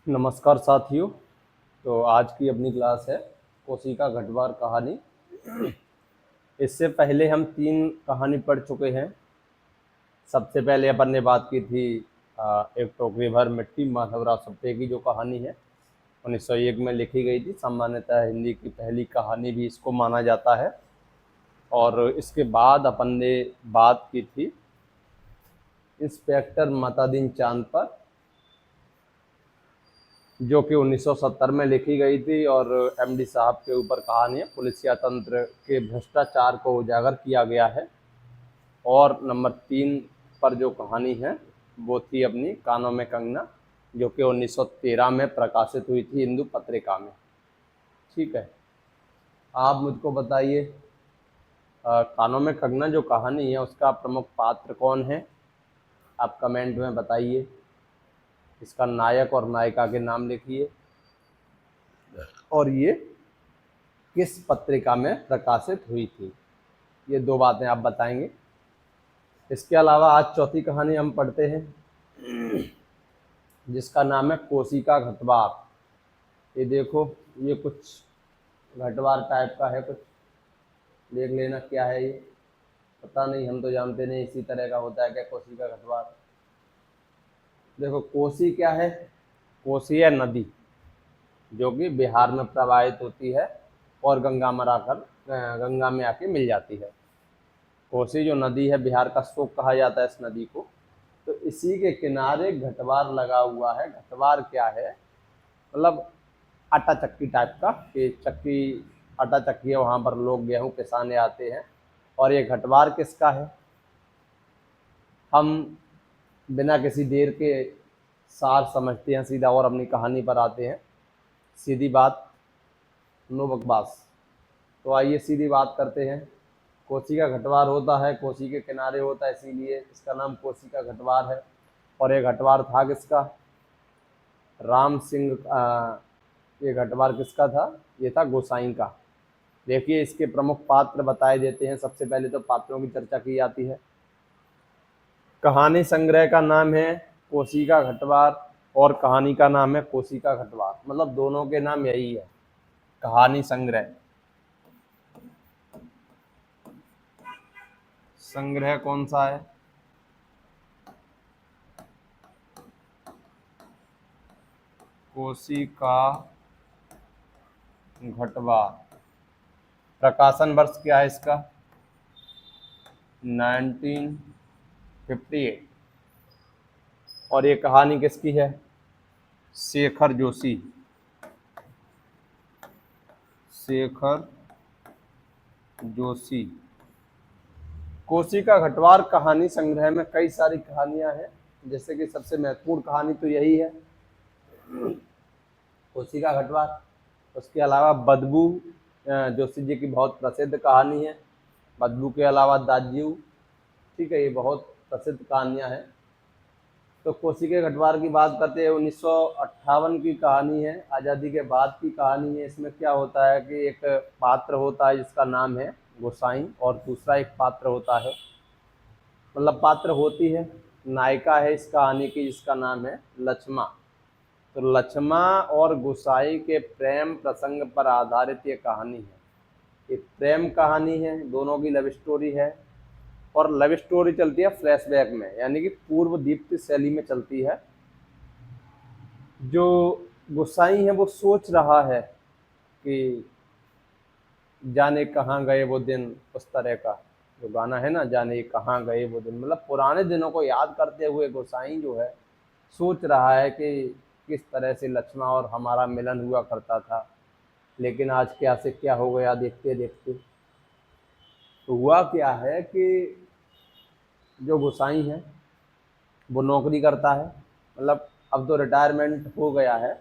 नमस्कार साथियों। तो आज की अपनी क्लास है कोशिका घटवार कहानी। इससे पहले हम 3 कहानी पढ़ चुके हैं। सबसे पहले अपन ने बात की थी एक टोकरी भर मिट्टी माधवराव सप्रे की जो कहानी है 1901 में लिखी गई थी। सामान्यतः हिंदी की पहली कहानी भी इसको माना जाता है। और इसके बाद अपन ने बात की थी इंस्पेक्टर मतादीन चांद पर, जो कि 1970 में लिखी गई थी और एमडी साहब के ऊपर कहानी है। पुलिसिया तंत्र के भ्रष्टाचार को उजागर किया गया है। और नंबर 3 पर जो कहानी है वो थी अपनी कानों में कंगना, जो कि 1913 में प्रकाशित हुई थी हिंदू पत्रिका में। ठीक है, आप मुझको बताइए, कानों में कंगना जो कहानी है उसका प्रमुख पात्र कौन है? आप कमेंट में बताइए। इसका नायक और नायिका के नाम लिखिए और ये किस पत्रिका में प्रकाशित हुई थी, ये 2 बातें आप बताएंगे। इसके अलावा आज चौथी कहानी हम पढ़ते हैं जिसका नाम है कोशिका घटवार। ये देखो, ये कुछ घटवार टाइप का है, कुछ देख लेना क्या है ये। पता नहीं, हम तो जानते नहीं इसी तरह का होता है क्या कोशिका घटवार। देखो, कोसी क्या है? कोसी है नदी, जो कि बिहार में प्रवाहित होती है और गंगा में आके मिल जाती है। कोसी जो नदी है, बिहार का शोक कहा जाता है इस नदी को। तो इसी के किनारे घटवार लगा हुआ है। घटवार क्या है? मतलब आटा चक्की टाइप का, कि चक्की, आटा चक्की है, वहाँ पर लोग गेहूँ पिसाने आते हैं। और ये घटवार किसका है? हम बिना किसी देर के सार समझते हैं सीधा और अपनी कहानी पर आते हैं। सीधी बात, नो बकवास। तो आइए सीधी बात करते हैं। कोसी का घटवार होता है, कोसी के किनारे होता है, इसीलिए इसका नाम कोसी का घटवार है। और ये घटवार था किसका? राम सिंह। ये घटवार किसका था? ये था गोसाई का। देखिए, इसके प्रमुख पात्र बताए देते हैं। सबसे पहले तो पात्रों की चर्चा की जाती है। कहानी संग्रह का नाम है कोसी का घटवार और कहानी का नाम है कोसी का घटवार, मतलब दोनों के नाम यही है, कहानी संग्रह। संग्रह कौन सा है? कोसी का घटवार। प्रकाशन वर्ष क्या है इसका? 1958। और ये कहानी किसकी है? शेखर जोशी। शेखर जोशी। कोसी का घटवार कहानी संग्रह में कई सारी कहानियां हैं, जैसे कि सबसे महत्वपूर्ण कहानी तो यही है, कोसी का घटवार। उसके अलावा बदबू, जोशी जी की बहुत प्रसिद्ध कहानी है। बदबू के अलावा दाजियू। ठीक है, ये बहुत प्रसिद्ध कहानियां हैं। तो कोसी के घटवार की बात करते हैं, 1958 की कहानी है, आज़ादी के बाद की कहानी है। इसमें क्या होता है कि एक पात्र होता है जिसका नाम है गोसाई, और दूसरा एक पात्र होता है, मतलब पात्र होती है, नायिका है इस कहानी की जिसका नाम है लक्ष्मा। तो लक्ष्मा और गोसाई के प्रेम प्रसंग पर आधारित ये कहानी है। एक प्रेम कहानी है, दोनों की लव स्टोरी है। और लव स्टोरी चलती है फ्लैशबैक में, यानी कि पूर्व दीप्ति शैली में चलती है। जो गोसाई है वो सोच रहा है कि जाने कहाँ गए वो दिन, उस तरह का जो गाना है ना, जाने कहाँ गए वो दिन, मतलब पुराने दिनों को याद करते हुए गोसाई जो है सोच रहा है कि किस तरह से लक्ष्मण और हमारा मिलन हुआ करता था, लेकिन आज क्या से क्या हो गया देखते देखते। तो हुआ क्या है कि जो गोसाई है वो नौकरी करता है, मतलब अब तो रिटायरमेंट हो गया है,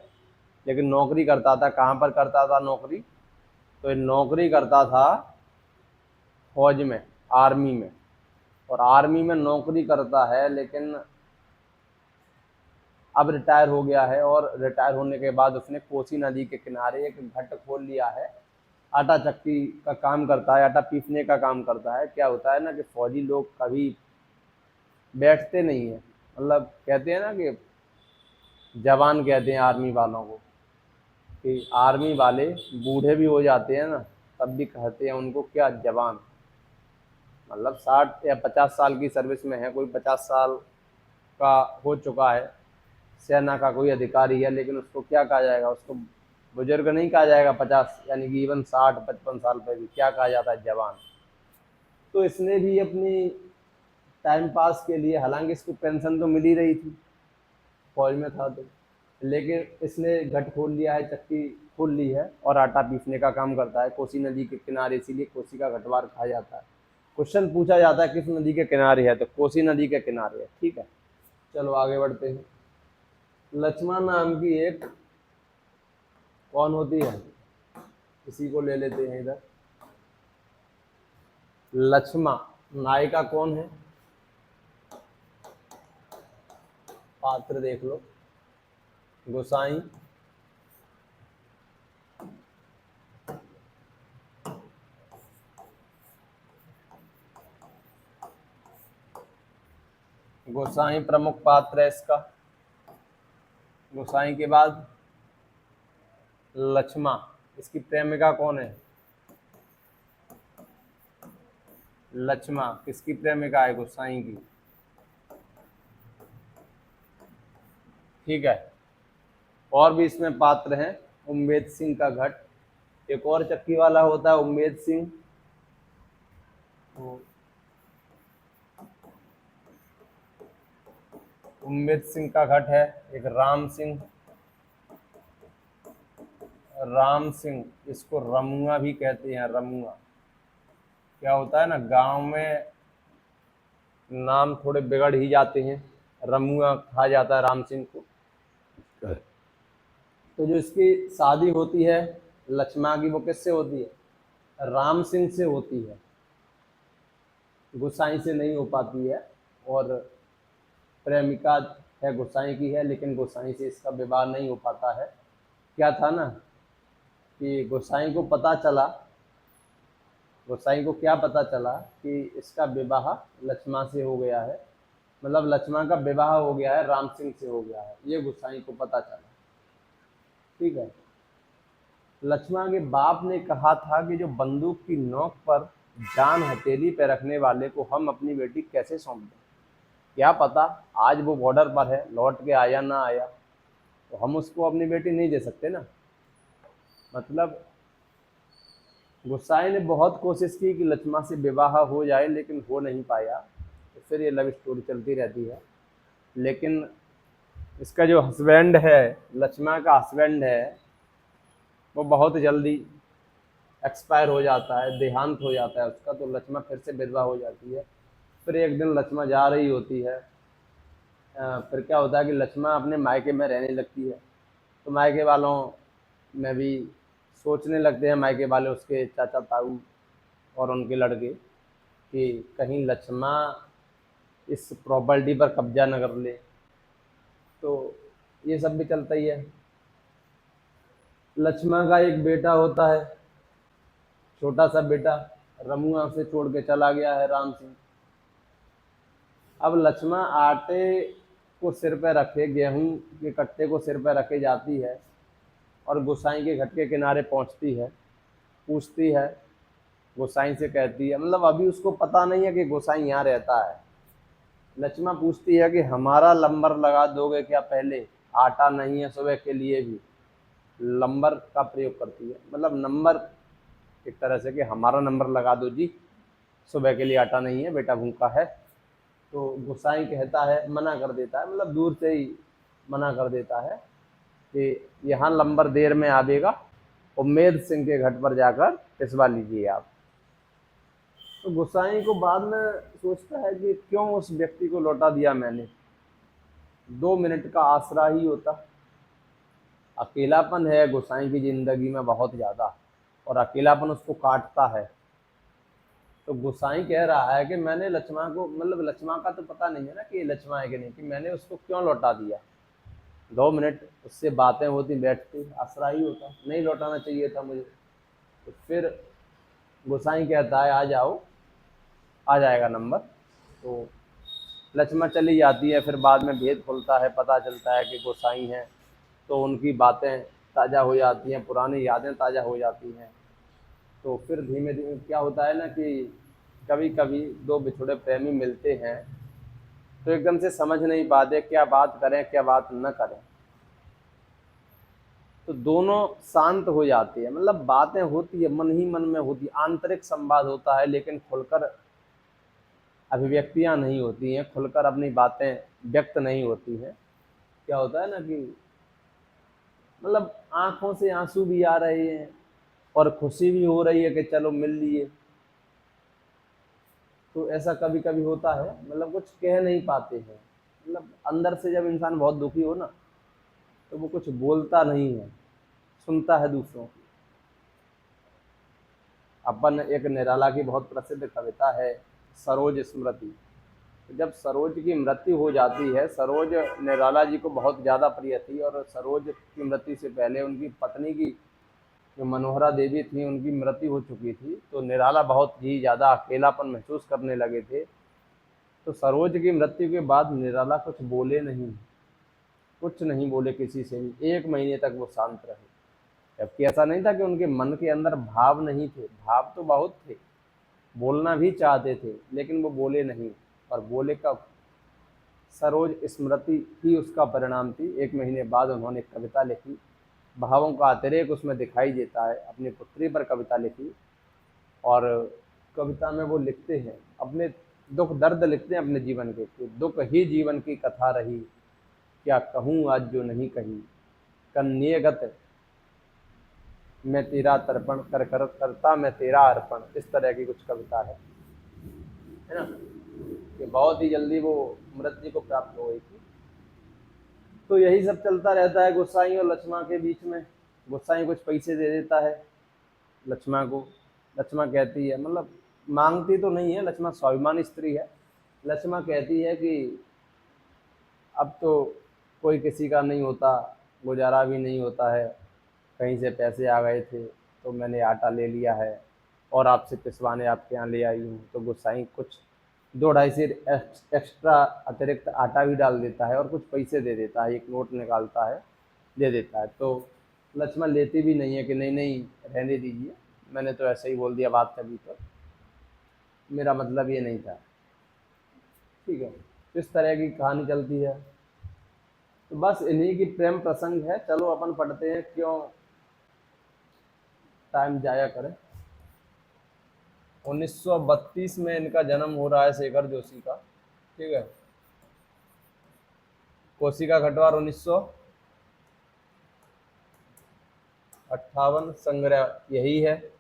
लेकिन नौकरी करता था। कहाँ पर करता था नौकरी? तो ये नौकरी करता था फौज में, आर्मी में। और आर्मी में नौकरी करता है, लेकिन अब रिटायर हो गया है। और रिटायर होने के बाद उसने कोसी नदी के किनारे एक भट्ट खोल लिया है। आटा चक्की का काम करता है, आटा पीसने का काम करता है। क्या होता है ना कि फौजी लोग कभी बैठते नहीं है, मतलब कहते हैं ना कि जवान कहते हैं आर्मी वालों को, कि आर्मी वाले बूढ़े भी हो जाते हैं ना, तब भी कहते हैं उनको क्या, जवान। मतलब 60 या 50 साल की सर्विस में है, कोई 50 साल का हो चुका है, सेना का कोई अधिकारी है, लेकिन उसको क्या कहा जाएगा, उसको बुजुर्ग नहीं कहा जाएगा 50, यानी कि इवन 60-55 साल पे भी क्या कहा जाता है, जवान। तो इसने भी अपनी टाइम पास के लिए, हालांकि इसको पेंशन तो मिल ही रही थी, फौज में था तो, लेकिन इसने घट खोल लिया है, चक्की खोल ली है और आटा पीसने का काम करता है कोसी नदी के किनारे, इसीलिए कोसी का घटवार कहा जाता है। क्वेश्चन पूछा जाता है किस नदी के किनारे है, तो कोसी नदी के किनारे है। ठीक है, चलो आगे बढ़ते हैं। लक्ष्मण नाम की एक कौन होती है, इसी को ले लेते हैं इधर। लक्ष्मा नायिका कौन है, पात्र देख लो, गोसाई, गोसाई प्रमुख पात्र है इसका। गोसाई के बाद लक्ष्मा, इसकी प्रेमिका कौन है, लक्ष्मा किसकी प्रेमिका है, गोसाई की। ठीक है, और भी इसमें पात्र हैं, उम्मेद सिंह का घट, एक और चक्की वाला होता है उम्मेद सिंह, उम्मेद सिंह का घट है। एक राम सिंह, राम सिंह, इसको रमुआ भी कहते हैं, रमुआ। क्या होता है ना, गांव में नाम थोड़े बिगड़ ही जाते हैं, रमुआ कहा जाता है राम सिंह को। तो जो इसकी शादी होती है लक्ष्मा की, वो किससे होती है, राम सिंह से होती है, गोसाई से नहीं हो पाती है। और प्रेमिका है गोसाई की है, लेकिन गोसाई से इसका विवाह नहीं हो पाता है। क्या था ना कि गोसाई को पता चला, गोसाई को क्या पता चला कि इसका विवाह लक्ष्मा से हो गया है, मतलब लक्ष्मा का विवाह हो गया है, राम सिंह से हो गया है, ये गोसाई को पता चला। ठीक है, लक्ष्मा के बाप ने कहा था कि जो बंदूक की नोक पर जान हथेली पे रखने वाले को हम अपनी बेटी कैसे सौंप दें, क्या पता आज वो बॉर्डर पर है, लौट के आया ना आया, तो हम उसको अपनी बेटी नहीं दे सकते ना। मतलब गोसाई ने बहुत कोशिश की कि लक्ष्मा से विवाह हो जाए, लेकिन हो नहीं पाया, तो फिर ये लव स्टोरी चलती रहती है। लेकिन इसका जो हस्बैंड है, लक्ष्मा का हस्बैंड है, वो बहुत जल्दी एक्सपायर हो जाता है, देहांत हो जाता है उसका, तो लक्ष्मा फिर से विधवा हो जाती है। फिर एक दिन लक्ष्मा जा रही होती है, फिर क्या होता है कि लक्ष्मा अपने मायके में रहने लगती है, तो मायके वालों में भी सोचने लगते हैं, मायके वाले उसके चाचा ताऊ और उनके लड़के, कि कहीं लक्ष्मा इस प्रॉपर्टी पर कब्जा न कर ले, तो ये सब भी चलता ही है। लक्ष्मा का एक बेटा होता है, छोटा सा बेटा, रमुआ उसे छोड़ के चला गया है, राम सिंह। अब लक्ष्मा आटे को सिर पे रखे, गेहूं के कट्टे को सिर पे रखे जाती है और गोसाई के घट के किनारे पहुंचती है, पूछती है, गोसाई से कहती है, मतलब अभी उसको पता नहीं है कि गोसाई यहाँ रहता है। लक्ष्मा पूछती है कि हमारा लंबर लगा दोगे क्या, पहले आटा नहीं है सुबह के लिए भी, लंबर का प्रयोग करती है, मतलब नंबर, एक तरह से कि हमारा नंबर लगा दो जी, सुबह के लिए आटा नहीं है, बेटा भूखा है। तो गोसाई कहता है, मना कर देता है, मतलब दूर से ही मना कर देता है कि यहाँ लंबर देर में आवेगा, उम्मेद सिंह के घट पर जाकर पिसवा लीजिए आप। तो गोसाई को बाद में सोचता है कि क्यों उस व्यक्ति को लौटा दिया मैंने, 2 मिनट का आसरा ही होता। अकेलापन है गोसाई की जिंदगी में बहुत ज़्यादा, और अकेलापन उसको काटता है। तो गोसाई कह रहा है कि मैंने लक्ष्मा को, मतलब लक्ष्मा का तो पता नहीं है ना कि ये लक्ष्मा है कि नहीं, कि मैंने उसको क्यों लौटा दिया, 2 मिनट उससे बातें होती, बैठती, आसरा ही होता, नहीं लौटाना चाहिए था मुझे। तो फिर गोसाई कहता है आ जाओ, आ जाएगा नंबर। तो लक्ष्मण चली जाती है, फिर बाद में भेद खुलता है, पता चलता है कि गोसाई हैं, तो उनकी बातें ताज़ा हो जाती हैं, पुरानी यादें ताज़ा हो जाती हैं। तो फिर धीमे धीमे क्या होता है ना कि कभी कभी दो बिछुड़े प्रेमी मिलते हैं तो एकदम से समझ नहीं पाते क्या बात करें क्या बात न करें। तो दोनों शांत हो जाती है, मतलब बातें होती है, मन ही मन में होती, आंतरिक संवाद होता है, लेकिन खुलकर अभिव्यक्तियां नहीं होती हैं, खुलकर अपनी बातें व्यक्त नहीं होती हैं। क्या होता है ना कि मतलब आंखों से आंसू भी आ रहे हैं और खुशी भी हो रही है कि चलो मिल लिए। तो ऐसा कभी कभी होता है, मतलब कुछ कह नहीं पाते हैं, मतलब अंदर से जब इंसान बहुत दुखी हो ना तो वो कुछ बोलता नहीं है, सुनता है दूसरों की। अपन एक निराला की बहुत प्रसिद्ध कविता है सरोज स्मृति। तो जब सरोज की मृत्यु हो जाती है, सरोज निराला जी को बहुत ज़्यादा प्रिय थी और सरोज की मृत्यु से पहले उनकी पत्नी की जो मनोहरा देवी थी उनकी मृत्यु हो चुकी थी, तो निराला बहुत ही ज़्यादा अकेलापन महसूस करने लगे थे। तो सरोज की मृत्यु के बाद निराला कुछ बोले नहीं, कुछ नहीं बोले किसी से भी, 1 महीने तक वो शांत रहे। जबकि ऐसा नहीं था कि उनके मन के अंदर भाव नहीं थे, भाव तो बहुत थे, बोलना भी चाहते थे, लेकिन वो बोले नहीं। और बोले कब? सरोज स्मृति ही उसका परिणाम थी। 1 महीने बाद उन्होंने एक कविता लिखी, भावों का अतिरेक उसमें दिखाई देता है, अपनी पुत्री पर कविता लिखी। और कविता में वो लिखते हैं अपने दुख दर्द, लिखते हैं अपने जीवन के कि दुख ही जीवन की कथा रही, क्या कहूँ आज जो नहीं कही, कन्यगत मैं तेरा तर्पण कर कर करता मैं तेरा अर्पण। इस तरह की कुछ कविता है ना, कि बहुत ही जल्दी वो मृत्यु को प्राप्त हो गई थी। तो यही सब चलता रहता है गोसाई और लक्ष्मण के बीच में। गोसाई कुछ पैसे दे देता है लक्ष्मण को। लक्ष्मण कहती है, मतलब मांगती तो नहीं है, लक्ष्मण स्वाभिमानी स्त्री है। लक्ष्मण कहती है कि अब तो कोई किसी का नहीं होता, गुजारा भी नहीं होता है, कहीं से पैसे आ गए थे तो मैंने आटा ले लिया है और आपसे पिसवाने आपके यहाँ ले आई हूँ। तो गोसाई कुछ 2-2.5 सेर एक्स्ट्रा अतिरिक्त आटा भी डाल देता है और कुछ पैसे दे देता है, एक नोट निकालता है दे देता है। तो लक्ष्मण लेती भी नहीं है कि नहीं नहीं रहने दीजिए, मैंने तो ऐसे ही बोल दिया बात कभी, तो मेरा मतलब ये नहीं था। ठीक है, इस तरह की कहानी चलती है। तो बस इन्हीं की प्रेम प्रसंग है। चलो अपन पढ़ते हैं, क्यों टाइम जाया करें। 1932 में इनका जन्म हो रहा है, शेखर जोशी का। ठीक है, कोशिका खटवार 1958, संग्रह यही है।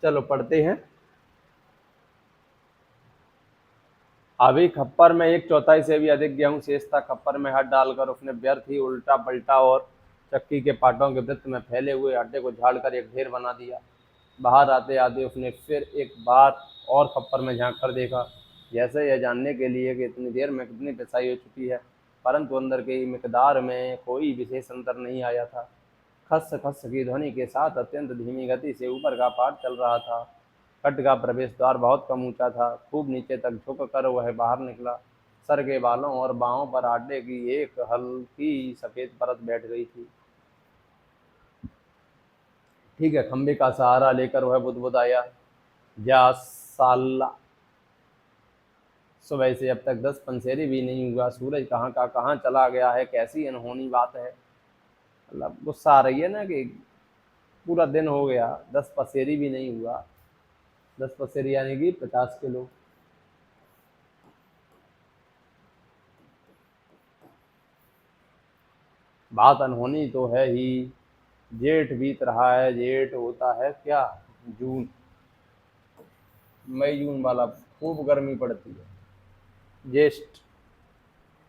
चलो पढ़ते हैं। अभी खप्पर में 1/4 से भी अधिक गेहूं शेष था। खप्पर में हाथ डालकर उसने व्यर्थ ही उल्टा पलटा और चक्की के पाटों के वृत्त में फैले हुए आटे को झाड़कर एक ढेर बना दिया। बाहर आते आते उसने फिर एक बार और खप्पर में झांक कर देखा, जैसे यह जानने के लिए कि इतनी देर में कितनी पिसाई हो चुकी है, परंतु अंदर की मिकदार में कोई विशेष अंतर नहीं आया था। खस खस की ध्वनि के साथ अत्यंत धीमी गति से ऊपर का पाठ चल रहा था। खड्ड का प्रवेश द्वार बहुत कम ऊंचा था, खूब नीचे तक झुक कर वह बाहर निकला। सर के बालों और बाहों पर आटे की एक हल्की सफेद परत बैठ गई थी। ठीक है, खंबे का सहारा लेकर वह बुदबुदाया, जा साला, सुबह से अब तक 10 पंसेरी भी नहीं हुआ, सूरज कहाँ का कहाँ चला गया है, कैसी अनहोनी बात है। मतलब गुस्सा आ रही है ना कि पूरा दिन हो गया, 10 पसेरी भी नहीं हुआ। 10 पसेरी यानी कि 50 किलो। बात अनहोनी तो है ही, जेठ बीत रहा है। जेठ होता है क्या? जून, मई जून वाला, खूब गर्मी पड़ती है। ज्येष्ठ,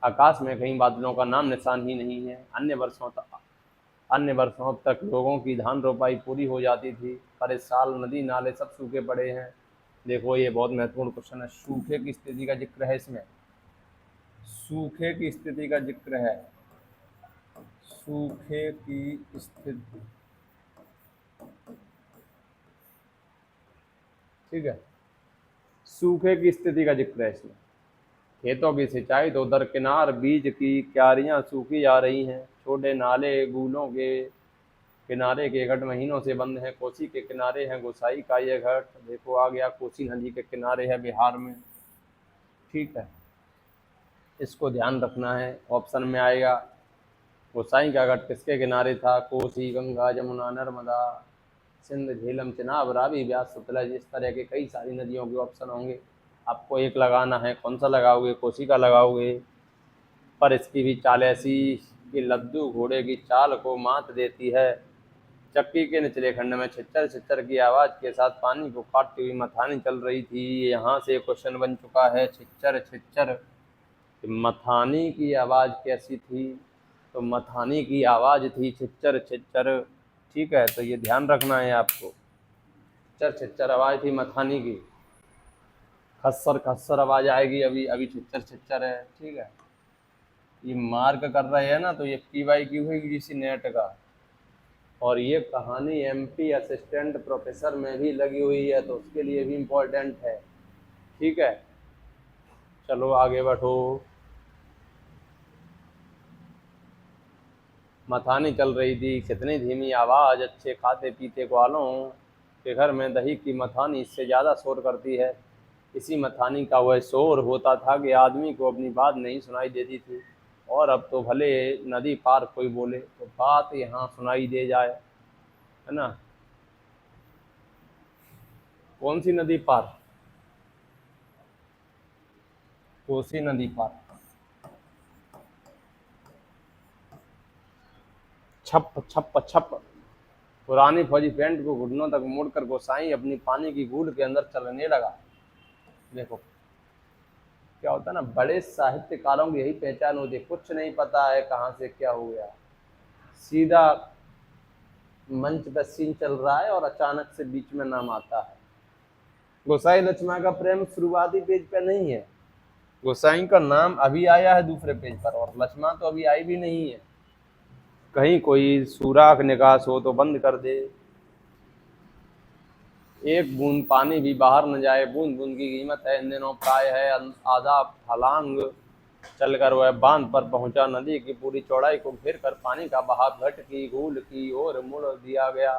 आकाश में कहीं बादलों का नाम निशान ही नहीं है। अन्य वर्षों तक लोगों की धान रोपाई पूरी हो जाती थी, पर इस साल नदी नाले सब सूखे पड़े हैं। देखो ये बहुत महत्वपूर्ण क्वेश्चन है, सूखे की स्थिति का जिक्र है इसमें, सूखे की स्थिति का जिक्र है, सूखे की स्थिति। ठीक है, सूखे की स्थिति का जिक्र है इसमें। खेतों की सिंचाई तो दरकिनार, बीज की क्यारियां सूखी जा रही हैं। छोटे नाले गूलों के किनारे के घाट महीनों से बंद हैं। कोसी के किनारे है गोसाई का ये घाट। देखो आ गया, कोसी नदी के किनारे है बिहार में। ठीक है, इसको ध्यान रखना है। ऑप्शन में आएगा गोसाई का घाट किसके किनारे था? कोसी, गंगा, जमुना, नर्मदा, सिंध, झेलम, चिनाब, रावी, ब्यास, सतलज। इस तरह के कई सारी नदियों के ऑप्शन होंगे, आपको एक लगाना है। कौन सा लगाओगे? कोसी का लगाओगे। पर इसकी भी चाल ऐसी कि लद्दू घोड़े की चाल को मात देती है। चक्की के निचले खंड में छिच्चर छिच्चर की आवाज के साथ पानी को काटती हुई मथानी चल रही थी। यहाँ से क्वेश्चन बन चुका है, छिच्चर छिच्चर, मथानी की आवाज कैसी थी? तो मथानी की आवाज थी छिच्चर छिच्चर। ठीक है, तो ये ध्यान रखना है आपको। छिच्चर छिच्चर आवाज थी मथानी की। खस्सर खस्सर आवाज आएगी अभी, अभी छिच्चर छिच्चर है। ठीक है, ये मार्क कर रहे हैं ना, तो ये PYQ है किसी नेट का। और ये कहानी MP असिस्टेंट प्रोफेसर में भी लगी हुई है, तो उसके लिए भी इम्पोर्टेंट है। ठीक है, चलो आगे बढ़ो। मथानी चल रही थी, कितनी धीमी आवाज़, अच्छे खाते पीते ग्वालों के घर में दही की मथानी इससे ज़्यादा शोर करती है। इसी मथानी का वह शोर होता था कि आदमी को अपनी बात नहीं सुनाई देती थी। और अब तो भले नदी पार कोई बोले तो बात यहाँ सुनाई दे जाए, है ना। कौन सी नदी पार? कोसी नदी पार। छप छप छप। पुरानी फौजी पैंट को घुटनों तक मोड़कर गोसाई अपनी पानी की गूढ़ के अंदर चलने लगा। देखो क्या होता है ना, बड़े साहित्यकारों की यही पहचान होती है, कुछ नहीं पता है कहाँ से क्या हो गया, सीधा मंच पर सीन चल रहा है और अचानक से बीच में नाम आता है। गोसाई लक्ष्मण का प्रेम शुरुआती पेज पे नहीं है, गोसाई का नाम अभी आया है दूसरे पेज पर, और लक्ष्मण तो अभी आई भी नहीं है। कहीं कोई सुराख निकास हो तो बंद कर दे, एक बूंद पानी भी बाहर न जाए। बूंद बूंद की कीमत है इन दिनों प्राय है आधा फलांग। चलकर वह बांध पर पहुंचा। नदी की पूरी चौड़ाई को घेर कर पानी का बहाव घट की गूल की ओर मोड़ दिया गया।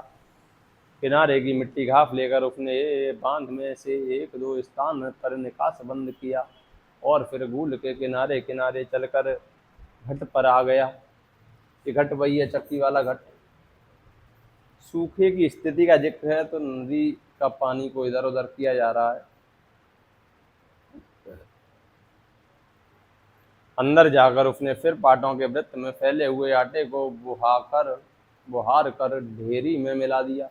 किनारे की मिट्टी घास लेकर उसने बांध में से एक दो स्थान पर निकास बंद किया और फिर गूल के किनारे किनारे चलकर घट पर आ गया। ये घट वही है, चक्की वाला घट। सूखे की स्थिति का जिक्र है तो नदी का पानी को इधर उधर किया जा रहा है। अंदर जाकर उसने फिर पाटों के वृत्त में फैले हुए आटे को बुहार कर ढेरी में मिला दिया।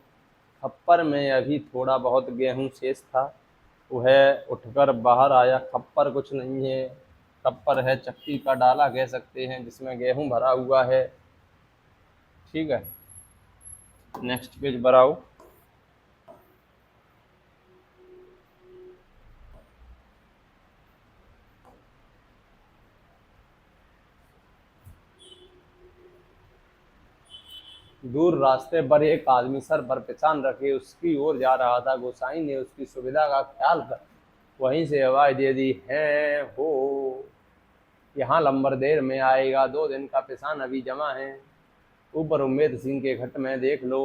खप्पर में अभी थोड़ा बहुत गेहूं शेष था। वह उठकर बाहर आया। खप्पर कुछ नहीं है, खप्पर है चक्की का डाला कह सकते हैं, जिसमें गेहूं भरा हुआ है। ठीक है, नेक्स्ट पेज बढ़ाओ। दूर रास्ते पर एक आदमी सर पर पेशान रखे उसकी ओर जा रहा था। गोसाई ने उसकी सुविधा का ख्याल कर वहीं से आवाज दे दी, है हो यहाँ लंबर देर में आएगा, 2 दिन का पेशान अभी जमा है, ऊपर उम्मेद सिंह के घट में देख लो।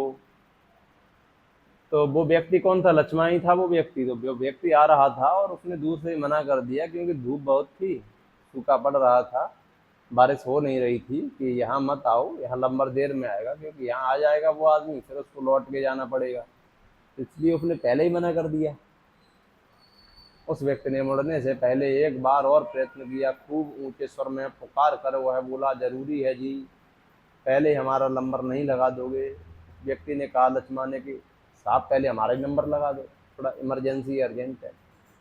तो वो व्यक्ति कौन था? लक्ष्मण ही था वो व्यक्ति। तो वो व्यक्ति आ रहा था और उसने दूर से ही मना कर दिया, क्योंकि धूप बहुत थी, सूखा पड़ रहा था, बारिश हो नहीं रही थी, कि यहाँ मत आओ, यहाँ लंबर देर में आएगा, क्योंकि यहाँ आ जाएगा वो आदमी फिर उसको लौट के जाना पड़ेगा। इसलिए उसने पहले ही मना कर दिया। उस व्यक्ति ने मुड़ने से पहले एक बार और प्रयत्न किया। खूब ऊंचे स्वर में पुकार कर वह बोला, जरूरी है जी, पहले हमारा नंबर नहीं लगा दोगे? व्यक्ति ने कहा लक्ष्मण ने कि साहब पहले हमारा ही नंबर लगा दो, थोड़ा इमरजेंसी अर्जेंट है,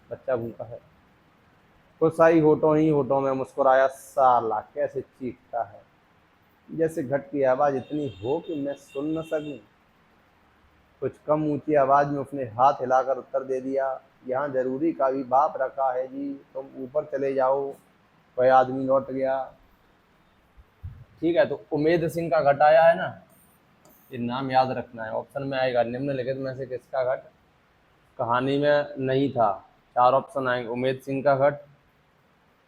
बच्चा भूखा है। गोसाई होठों में मुस्कुराया, साला कैसे चीखता है, जैसे घट की आवाज इतनी हो कि मैं सुन न सकूं। कुछ कम ऊंची आवाज में उसने हाथ हिलाकर उत्तर दे दिया, यहाँ जरूरी का भी बाप रखा है जी, तुम ऊपर चले जाओ। वह आदमी लौट गया। ठीक है, तो उमेद सिंह का घट आया है ना, ये नाम याद रखना है। ऑप्शन में आएगा निम्नलिखित में से किसका घट कहानी में नहीं था। 4 ऑप्शन आएंगे, उमेद सिंह का घट,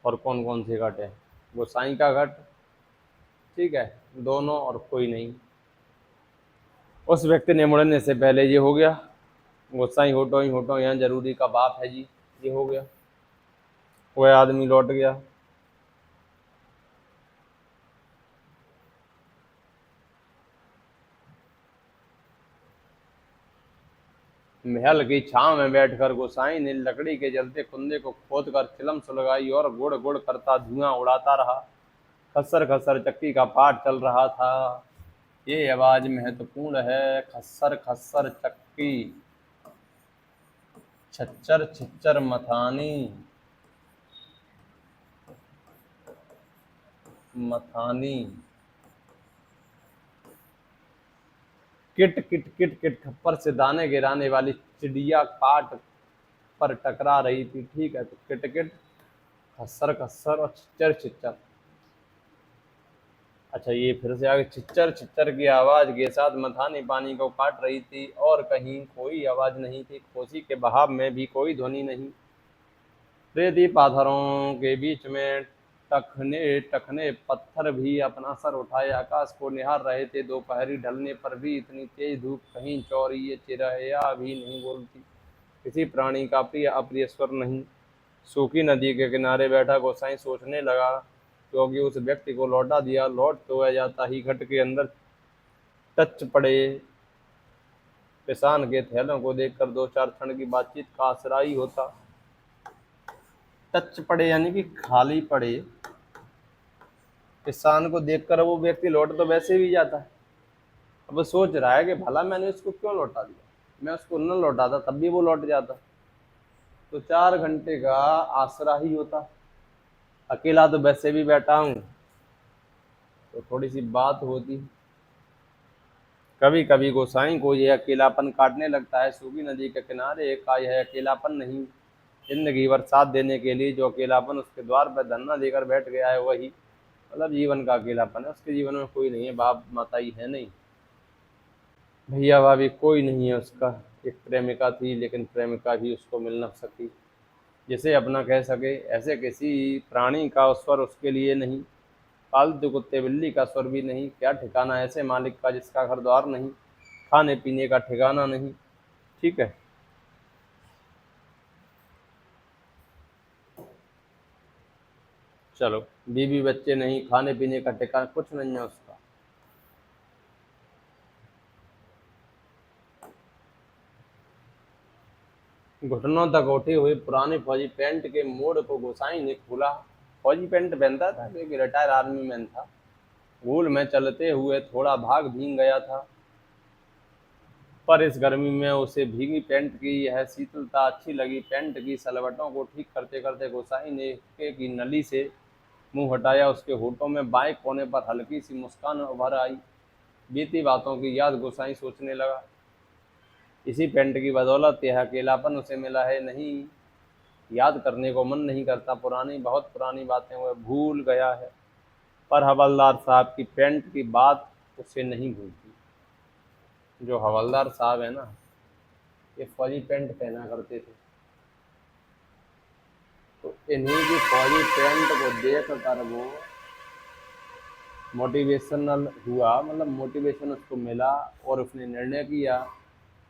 और कौन कौन से घट है? गोसाई का घट, ठीक है, दोनों और कोई नहीं। उस व्यक्ति ने मुड़ने से पहले ये हो गया, गोसाई होटो ही होटो यहाँ जरूरी का बाप है जी, ये हो गया, वह आदमी लौट गया। महल की छांव में बैठकर गोसाई ने लकड़ी के जलते कुंदे को खोद कर चिलम सुलगाई और गुड़ गुड़ करता धुआं उड़ाता रहा। खस्सर खस्सर चक्की का पाठ चल रहा था। ये आवाज महत्वपूर्ण है, खस्सर खस्सर चक्की, छच्चर छिच्चर मथानी, मथानी, किट किट किट किट, खप्पर से दाने गिराने वाली चिड़िया काट पर टकरा रही थी। ठीक है, तो किट किट, खस्सर खस्सर और छिच्चर छिच्चर। अच्छा, ये फिर से आगे, छिच्चर छिच्चर की आवाज के साथ मथानी पानी को काट रही थी और कहीं कोई आवाज नहीं थी। कोसी के बहाव में भी कोई ध्वनि नहीं। रेती पाथरों के बीच में टखने टखने पत्थर भी अपना सर उठाए आकाश को निहार रहे थे। दोपहरी ढलने पर भी इतनी तेज धूप कहीं चौरी चिरैया भी नहीं बोलती, किसी प्राणी का प्रिय अप्रिय स्वर नहीं। सूखी नदी के किनारे बैठा गोसाई सोचने लगा, क्योंकि उस व्यक्ति को लौटा दिया, लौट तो वह जाता ही घट के अंदर टच पड़े किसान के थैलों को देखकर दो चार क्षण की बातचीत का आसरा ही होता। टच पड़े यानी कि खाली पड़े, किसान को देखकर वो व्यक्ति लौट तो वैसे भी जाता है। अब वो सोच रहा है कि भला मैंने उसको क्यों लौटा दिया, मैं उसको न लौटाता तब भी वो लौट जाता, तो 4 घंटे का आसरा ही होता। अकेला तो वैसे भी बैठा हूँ, तो थोड़ी सी बात होती। कभी कभी गोसाई को यह अकेलापन काटने लगता है। सूखी नदी के किनारे का यह अकेलापन नहीं, जिंदगी भर साथ देने के लिए जो अकेलापन उसके द्वार पर धरना देकर बैठ गया है, वही मतलब जीवन का अकेलापन है। उसके जीवन में कोई नहीं है, बाप माता ही है नहीं, भैया भाभी कोई नहीं है उसका। एक प्रेमिका थी, लेकिन प्रेमिका भी उसको मिल न सकी जिसे अपना कह सके। ऐसे किसी प्राणी का स्वर उसके लिए नहीं, पालतू कुत्ते बिल्ली का स्वर भी नहीं। क्या ठिकाना ऐसे मालिक का जिसका घर द्वार नहीं, खाने पीने का ठिकाना नहीं। ठीक है, चलो, बीवी बच्चे नहीं, खाने पीने का ठिकाना कुछ नहीं है उसका। घुटनों तक उठी हुई पुरानी फौजी पैंट के मोड़ को गोसाई ने खोला। फौजी पैंट पहनता था क्योंकि रिटायर आर्मी मैन था। धूल में चलते हुए थोड़ा भाग भीग गया था, पर इस गर्मी में उसे भीगी पैंट की यह शीतलता अच्छी लगी। पैंट की सलवटों को ठीक करते करते गोसाई ने हुक्के की नली से मुंह हटाया। उसके होठों में बाएं कोने पर हल्की सी मुस्कान उभर आई। बीती बातों की याद गोसाई सोचने लगा। इसी पेंट की बदौलत यह अकेलापन उसे मिला है। नहीं, याद करने को मन नहीं करता, पुरानी बहुत पुरानी बातें वह भूल गया है, पर हवलदार साहब की पेंट की बात उसे नहीं भूलती। जो हवलदार साहब है ना, ये फौजी पेंट पहना करते थे, तो इन्हीं की फौजी पेंट को देख कर वो मोटिवेशनल हुआ, मतलब मोटिवेशन उसको मिला और उसने निर्णय किया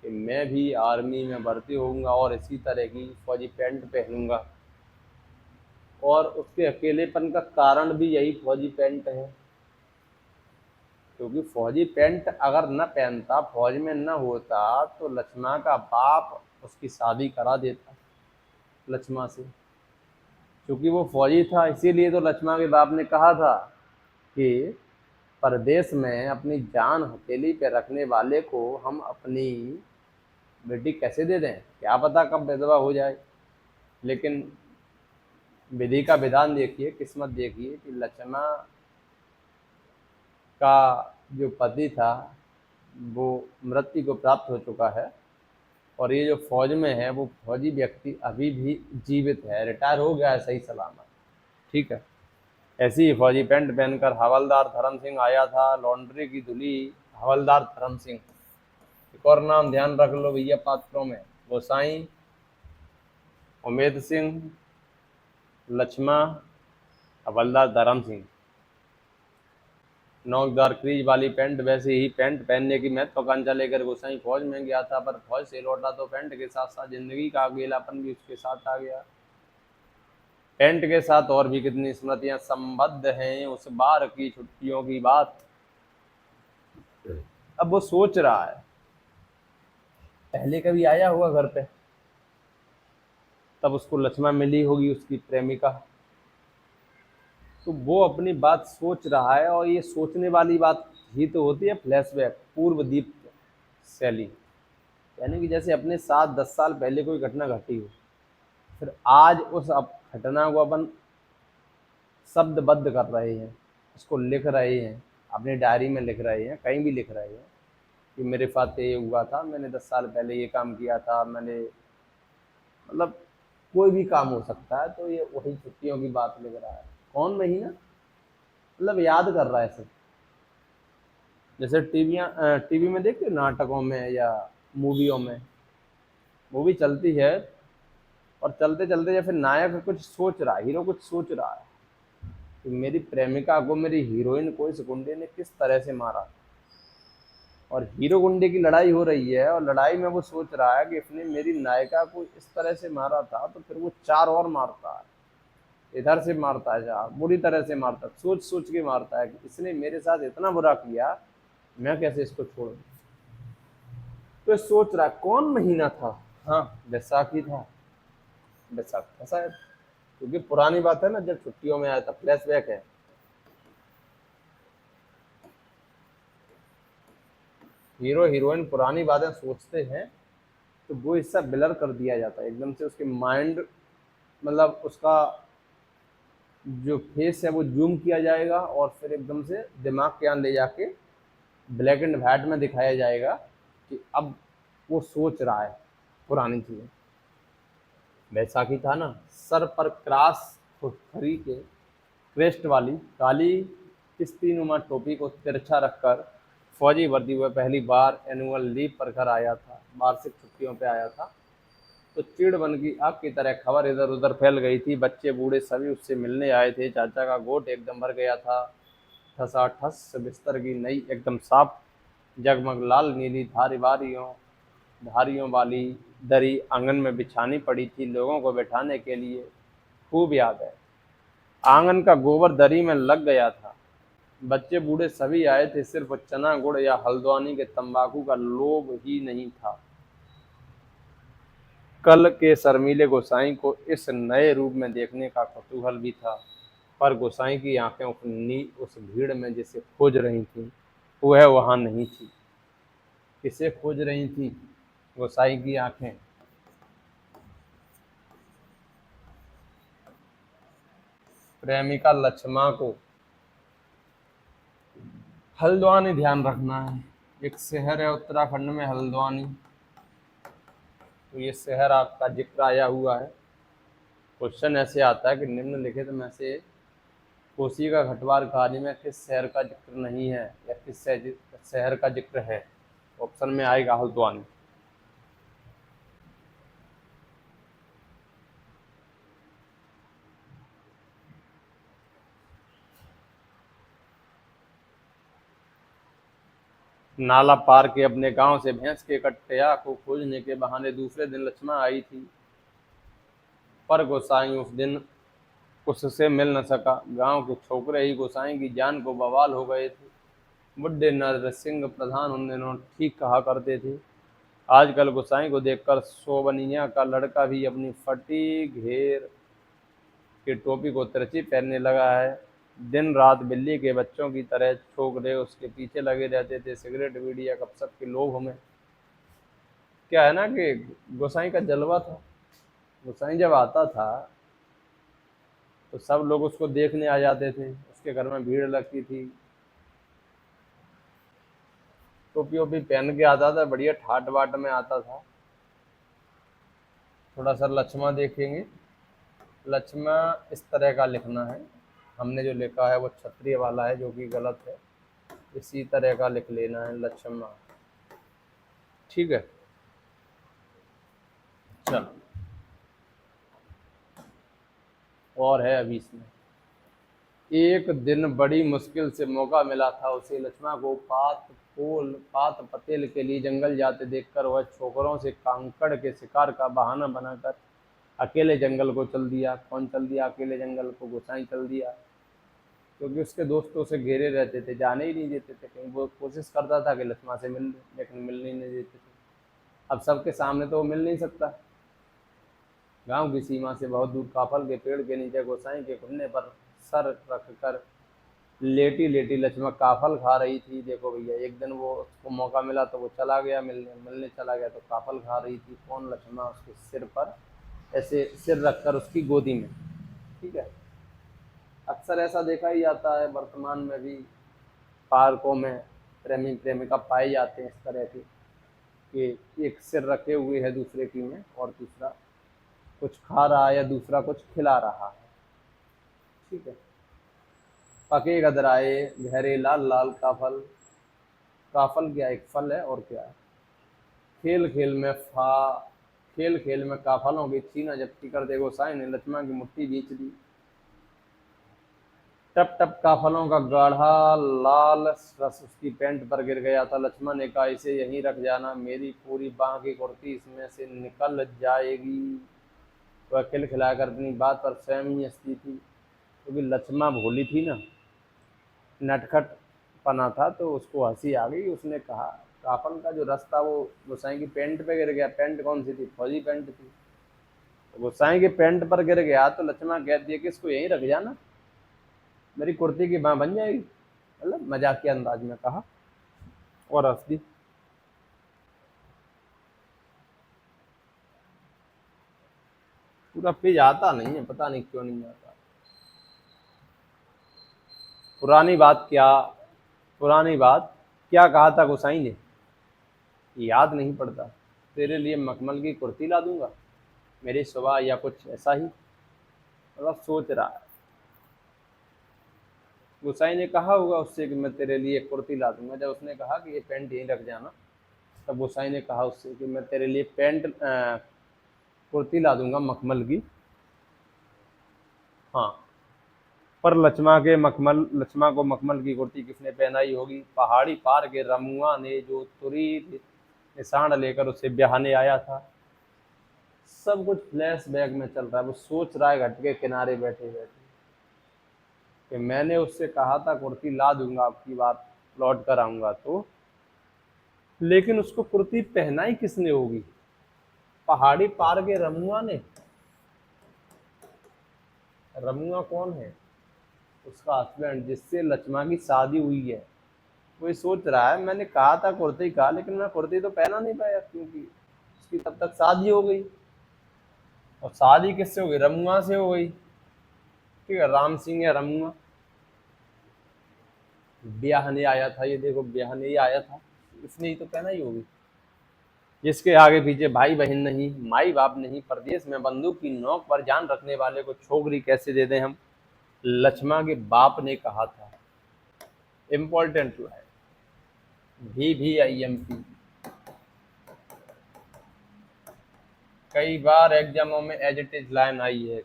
कि मैं भी आर्मी में भर्ती होऊंगा और इसी तरह की फौजी पैंट पहनूंगा। और उसके अकेलेपन का कारण भी यही फौजी पैंट है, क्योंकि फौजी पैंट अगर न पहनता, फौज में न होता, तो लक्ष्मण का बाप उसकी शादी करा देता लक्ष्मण से। क्योंकि वो फौजी था, इसीलिए तो लक्ष्मण के बाप ने कहा था कि परदेश में अपनी जान हथेली पे रखने वाले को हम अपनी बेटी कैसे दे दें, क्या पता कब विधवा हो जाए। लेकिन विधि का विधान देखिए, किस्मत देखिए कि लक्ष्मण का जो पति था वो मृत्यु को प्राप्त हो चुका है, और ये जो फौज में है वो फौजी व्यक्ति अभी भी जीवित है, रिटायर हो गया है सही सलामत। ठीक है, ऐसी ही फौजी पैंट पहनकर हवलदार धर्म सिंह आया था। लॉन्ड्री की धुली हवलदार धर्म सिंह। एक और नाम ध्यान रख लो भैया पात्रों में, गोसाई, उमेद सिंह, लक्ष्मण, हवलदार धर्म सिंह। नोकदार क्रीज वाली पैंट, वैसे ही पैंट पहनने की महत्वाकांक्षा लेकर गोसाई फौज में गया था, पर फौज से लौटा तो पैंट के साथ साथ जिंदगी का अकेलापन भी उसके साथ आ गया। पैंट के साथ और भी कितनी स्मृतियां संबद्ध हैं उस बार की छुट्टियों की बात। अब वो सोच रहा है, पहले कभी आया होगा घर पे, तब उसको लक्ष्मण मिली होगी, उसकी प्रेमिका। तो वो अपनी बात सोच रहा है, और ये सोचने वाली बात ही तो होती है फ्लैशबैक, पूर्व दीप्त शैली। यानी कि जैसे अपने साथ 10 साल पहले कोई घटना घटी हो, फिर आज उस घटना को अपन शब्दबद्ध कर रहे हैं, उसको लिख रहे हैं, अपनी डायरी में लिख रहे हैं, कहीं भी लिख रहे हैं कि मेरे साथ ये हुआ था, मैंने 10 साल पहले ये काम किया था, मैंने, मतलब कोई भी काम हो सकता है। तो ये वही छुट्टियों की बात लिख रहा है। कौन महीना, मतलब याद कर रहा है सब। जैसे टीवी में देखते हो, नाटकों में या मूवियों में, मूवी चलती है और चलते चलते या फिर नायक कुछ सोच रहा है, हीरो कुछ सोच रहा है कि मेरी प्रेमिका को, मेरी हीरोइन को इस गुंडे ने किस तरह से मारा, और हीरो गुंडे की लड़ाई हो रही है, और लड़ाई में वो सोच रहा है कि इसने मेरी नायिका को इस तरह से मारा था, तो फिर वो 4 और मारता है, इधर से मारता है, चार बुरी तरह से मारता है, सोच सोच के मारता है कि इसने मेरे साथ इतना बुरा किया, मैं कैसे इसको छोड़ दूं। तो ये सोच रहा है कौन महीना था। हाँ, बैसाखी था, बैसाख था शायद, क्योंकि पुरानी बात है ना, जब छुट्टियों में आया था, फ्लैशबैक है। हीरो हीरोइन पुरानी बातें सोचते हैं, तो वो हिस्सा ब्लर कर दिया जाता है एकदम से, उसके माइंड, मतलब उसका जो फेस है वो जूम किया जाएगा, और फिर एकदम से दिमाग के यहाँ ले जाके ब्लैक एंड वाइट में दिखाया जाएगा कि अब वो सोच रहा है पुरानी चीज़ें। बैसाखी था ना, सर पर क्रास खरी के क्रेस्ट वाली काली किस्तीनुमा टोपी को तिरछा रखकर फौजी वर्दी हुए पहली बार एनुअल लीव पर घर आया था, वार्षिक छुट्टियों पे आया था। तो चिड़ बन की आग की तरह खबर इधर उधर फैल गई थी, बच्चे बूढ़े सभी उससे मिलने आए थे। चाचा का गोट एकदम भर गया था, ठसाठस बिस्तर की नई एकदम साफ जगमग लाल नीली धारियों वाली दरी आंगन में बिछानी पड़ी थी लोगों को बैठाने के लिए। खूब याद है, आंगन का गोबर दरी में लग गया था। बच्चे बूढ़े सभी आए थे, सिर्फ चना गुड़ या हल्द्वानी के तंबाकू का लोभ ही नहीं था। कल के शर्मीले गोसाई को इस नए रूप में देखने का कौतूहल भी था, पर गोसाई की आंखें अपनी उस भीड़ में जिसे खोज रही थीं, वह वहां नहीं थी। किसे खोज रही थी गोसाई की आंखें? प्रेमिका लक्ष्मा को। हल्द्वानी ध्यान रखना है, एक शहर है उत्तराखंड में, हल्द्वानी। तो ये शहर आपका जिक्र आया हुआ है। क्वेश्चन ऐसे आता है कि निम्नलिखित में से कोसी का घटवार कहानी में किस शहर का जिक्र नहीं है, या किस शहर का जिक्र है? ऑप्शन में आएगा हल्द्वानी। नाला पार के अपने गांव से भैंस के कट्टिया को खोजने के बहाने दूसरे दिन लक्ष्मण आई थी, पर गोसाई उस दिन उससे मिल न सका। गांव के छोकरे ही गोसाई की जान को बवाल हो गए थे। बुड्ढे नरसिंह प्रधान उन दिनों ठीक कहा करते थे, आजकल गोसाई को देखकर सोबनिया का लड़का भी अपनी फटी घेर की टोपी को तिरछी पहनने लगा है। दिन रात बिल्ली के बच्चों की तरह छोकरे उसके पीछे लगे रहते थे, सिगरेट बीड़ी या गपशप के लोभ में। क्या है ना कि गोसाई का जलवा था। गोसाई जब आता था तो सब लोग उसको देखने आ जाते थे, उसके घर में भीड़ लगती थी। टोपी वोपी पहन के आता था, बढ़िया ठाट बाट में आता था। थोड़ा सा लक्ष्मण देखेंगे, लक्ष्मण इस तरह का लिखना है। हमने जो लिखा है वो क्षत्रिय वाला है, जो कि गलत है। इसी तरह का लिख लेना है लक्ष्मण। ठीक है, चलो। और है अभी इसमें, एक दिन बड़ी मुश्किल से मौका मिला था उसे लक्ष्मण को पात पतेल के लिए जंगल जाते देखकर वह छोकरों से कांकड़ के शिकार का बहाना बनाकर अकेले जंगल को चल दिया। कौन चल दिया अकेले जंगल को? गोसाई चल दिया, क्योंकि उसके दोस्तों से घेरे रहते थे, जाने ही नहीं देते थे कहीं। वो कोशिश करता था कि लक्ष्मण से मिल ले, लेकिन मिलने नहीं देते थे। अब सबके सामने तो वो मिल नहीं सकता। गांव की सीमा से बहुत दूर काफल के पेड़ के नीचे गोसाई के घुटने पर सर रखकर लेटी लेटी लक्ष्मण काफल खा रही थी। देखो भैया, एक दिन वो उसको मौका मिला तो वो चला गया, मिलने मिलने चला गया तो काफल खा रही थी। कौन? लक्ष्मण उसके सिर पर ऐसे सिर रखकर उसकी गोदी में। ठीक है, अक्सर ऐसा देखा ही जाता है, वर्तमान में भी पार्कों में प्रेमी प्रेमिका पाए जाते हैं इस तरह के, कि एक सिर रखे हुए है दूसरे की में और दूसरा कुछ खा रहा है या दूसरा कुछ खिला रहा है। ठीक है, पके गदराए गहरे लाल लाल काफल। काफल क्या? एक फल है, और क्या है? खेल खेल में फा खेल खेल में काफलों की छीना जब्ती कर दे गोसाई ने लक्ष्मण की मुट्ठी बीच दी। टप टप काफलों का गाढ़ा लाल रस उसकी पैंट पर गिर गया था। लक्ष्मण ने कहा, इसे यहीं रख जाना, मेरी पूरी बाह की कुर्ती इसमें से निकल जाएगी। वह खिलखिलाकर अपनी बात पर स्वयं ही हंसती थी, क्योंकि लक्ष्मण भोली थी ना, नटखट पना था, तो उसको हंसी आ गई। उसने कहा, काफल का जो रस था वो गोसाई की पैंट पे गिर गया। पैंट कौन सी थी? फौजी पैंट थी। तो गोसाई के पैंट पर गिर गया तो लक्ष्मण कह दिया कि इसको यहीं रख जाना, मेरी कुर्ती की बाह बन जाएगी। मतलब मजाक के अंदाज में कहा और हंस दी। पूरा पेज आता नहीं है, पता नहीं क्यों नहीं आता। पुरानी बात क्या पुरानी बात क्या कहा था गोसाई ने? याद नहीं पड़ता। तेरे लिए मखमल की कुर्ती ला दूंगा मेरी सुबह, या कुछ ऐसा ही मतलब सोच रहा है। गोसाई ने कहा होगा उससे कि मैं तेरे लिए कुर्ती ला दूंगा। जब उसने कहा कि ये पैंट यहीं रख जाना, तब गोसाई ने कहा उससे कि मैं तेरे लिए कुर्ती ला दूंगा मखमल की। हाँ, पर लक्ष्मण को मखमल की कुर्ती किसने पहनाई होगी? पहाड़ी पार के रमुआ ने, जो तुरी निशान लेकर उसे ब्याहने आया था। सब कुछ फ्लैशबैक में चल रहा है। वो सोच रहा है घट के किनारे बैठे बैठे कि मैंने उससे कहा था कुर्ती ला दूंगा आपकी बात लौट कर आऊंगा तो, लेकिन उसको कुर्ती पहनाई किसने होगी? पहाड़ी पार के रमुआ ने। रमुआ कौन है? उसका हस्बैंड, जिससे लक्ष्मण की शादी हुई है। वो ये सोच रहा है, मैंने कहा था कुर्ती का, लेकिन मैं कुर्ती तो पहना नहीं पाया, क्योंकि उसकी तब तक शादी हो गई। और शादी किससे हो गई? रमुआ से हो गई। ठीक है, राम सिंह या रमुआ ब्याहने आया था। ये देखो, ब्याहने ही आया था, इसने ही तो पहना ही होगी। जिसके आगे पीछे भाई बहन नहीं, माई बाप नहीं, प्रदेश में बंदूक की नोक पर जान रखने वाले को छोकरी कैसे दे दें हम? लक्ष्मण के बाप ने कहा था। इम्पोर्टेंट है, VVIMP। कई बार एग्जामों में एज इट इज लाइन आई है।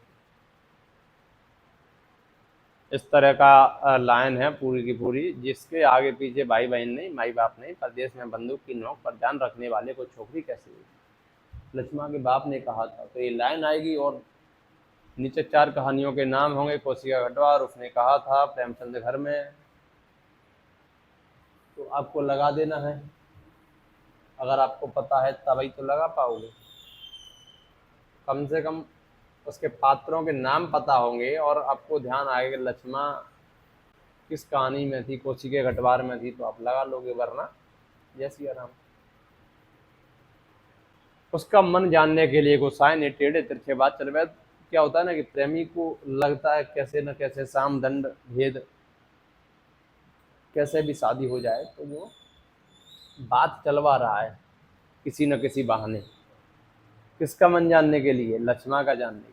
इस तरह का लाइन है पूरी की पूरी, जिसके आगे पीछे भाई बहन नहीं, माई बाप नहीं, प्रदेश में बंदूक की नोक पर जान रखने वाले को छोकरी कैसे देगी? लक्ष्मण के बाप ने कहा था। तो ये लाइन आएगी और नीचे 4 कहानियों के नाम होंगे। कोशिका गढ़वार, उसने कहा था, प्रेमचंद घर में। तो आपको लगा देना है, अगर आपको पता है तभी तो लगा पाओगे। कम से कम उसके पात्रों के नाम पता होंगे और आपको ध्यान आएगा लक्ष्मण किस कहानी में थी, कोशिका गढ़वार में थी, तो आप लगा लोगे, वरना जय सिया राम। उसका मन जानने के लिए गोसाई ने टेढ़े तिरछे बात चलवाई। क्या होता है ना कि प्रेमी को लगता है कैसे न कैसे साम दंड भेद, कैसे भी शादी हो जाए, तो वो बात चलवा रहा है किसी न किसी बहाने। किसका मन जानने के लिए? लक्ष्मण का जानने के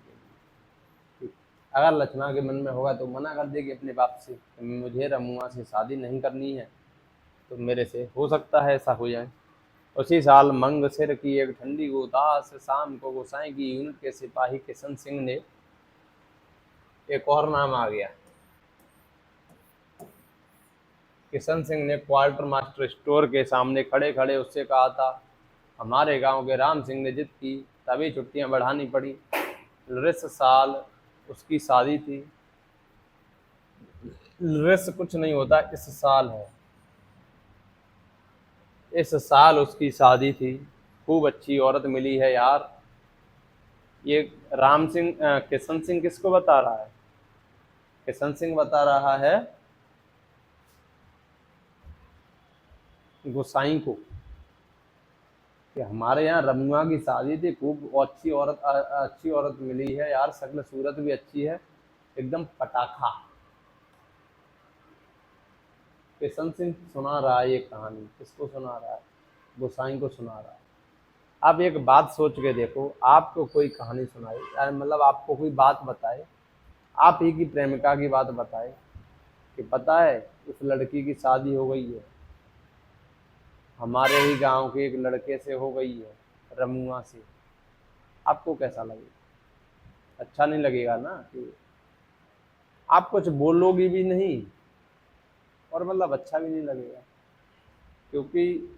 लिए। अगर लक्ष्मण के मन में होगा तो मना कर देगी अपने बाप से कि मुझे रमुआ से शादी नहीं करनी है, तो मेरे से हो सकता है ऐसा हो जाए। उसी साल मंगसिर की एक ठंडी उदास शाम को गोसाई की यूनिट के सिपाही किशन सिंह ने, एक और नाम आ गया, किशन सिंह ने क्वार्टर मास्टर स्टोर के सामने खड़े खड़े उससे कहा था, हमारे गांव के राम सिंह ने जिद की, तभी छुट्टियां बढ़ानी पड़ी। इस साल उसकी शादी थी। रिस कुछ नहीं होता, इस साल है। इस साल उसकी शादी थी। खूब अच्छी औरत मिली है यार। ये राम सिंह किशन सिंह किसको बता रहा है? किशन सिंह बता रहा है गोसाई को कि हमारे यहाँ रमुआ की शादी थी, खूब अच्छी औरत मिली है यार, शक्ल सूरत भी अच्छी है, एकदम पटाखा। किशन सिंह सुना रहा है ये कहानी। किसको सुना रहा है? गोसाई को सुना रहा है। आप एक बात सोच के देखो, आपको कोई कहानी सुनाए यार, मतलब आपको कोई बात बताए, आप ही की प्रेमिका की बात बताए कि पता है उस लड़की की शादी हो गई है, हमारे ही गांव के एक लड़के से हो गई है, रमुआ से। आपको कैसा लगेगा? अच्छा नहीं लगेगा ना कि आप कुछ बोलोगी भी नहीं, और मतलब अच्छा भी नहीं लगेगा, क्योंकि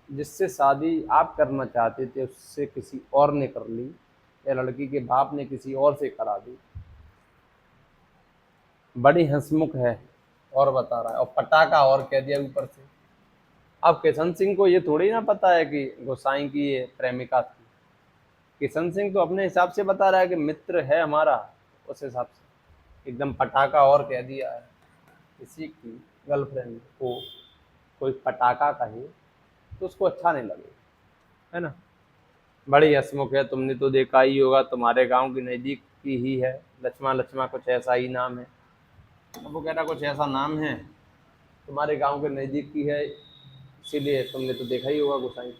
जिससे शादी आप करना चाहते थे उससे किसी और ने कर ली, या लड़की के बाप ने किसी और से करा दी। बड़ी हंसमुख है और बता रहा है, और पटाखा और कह दिया ऊपर से। अब किशन सिंह को ये थोड़ी ना पता है कि गोसाई की ये प्रेमिका थी। किशन सिंह तो अपने हिसाब से बता रहा है कि मित्र है हमारा, उस हिसाब से एकदम पटाखा और कह दिया है। किसी की गर्लफ्रेंड को कोई पटाखा कहे तो उसको अच्छा नहीं लगेगा, है ना। बड़ी हंसमुख है, तुमने तो देखा ही होगा, तुम्हारे गांव की नज़दीक की ही है। लक्ष्मा लक्ष्मा कुछ ऐसा ही नाम है। अब वो कह रहा कुछ ऐसा नाम है, तुम्हारे गांव के नज़दीक की है, इसीलिए तुमने तो देखा ही होगा गोसाई।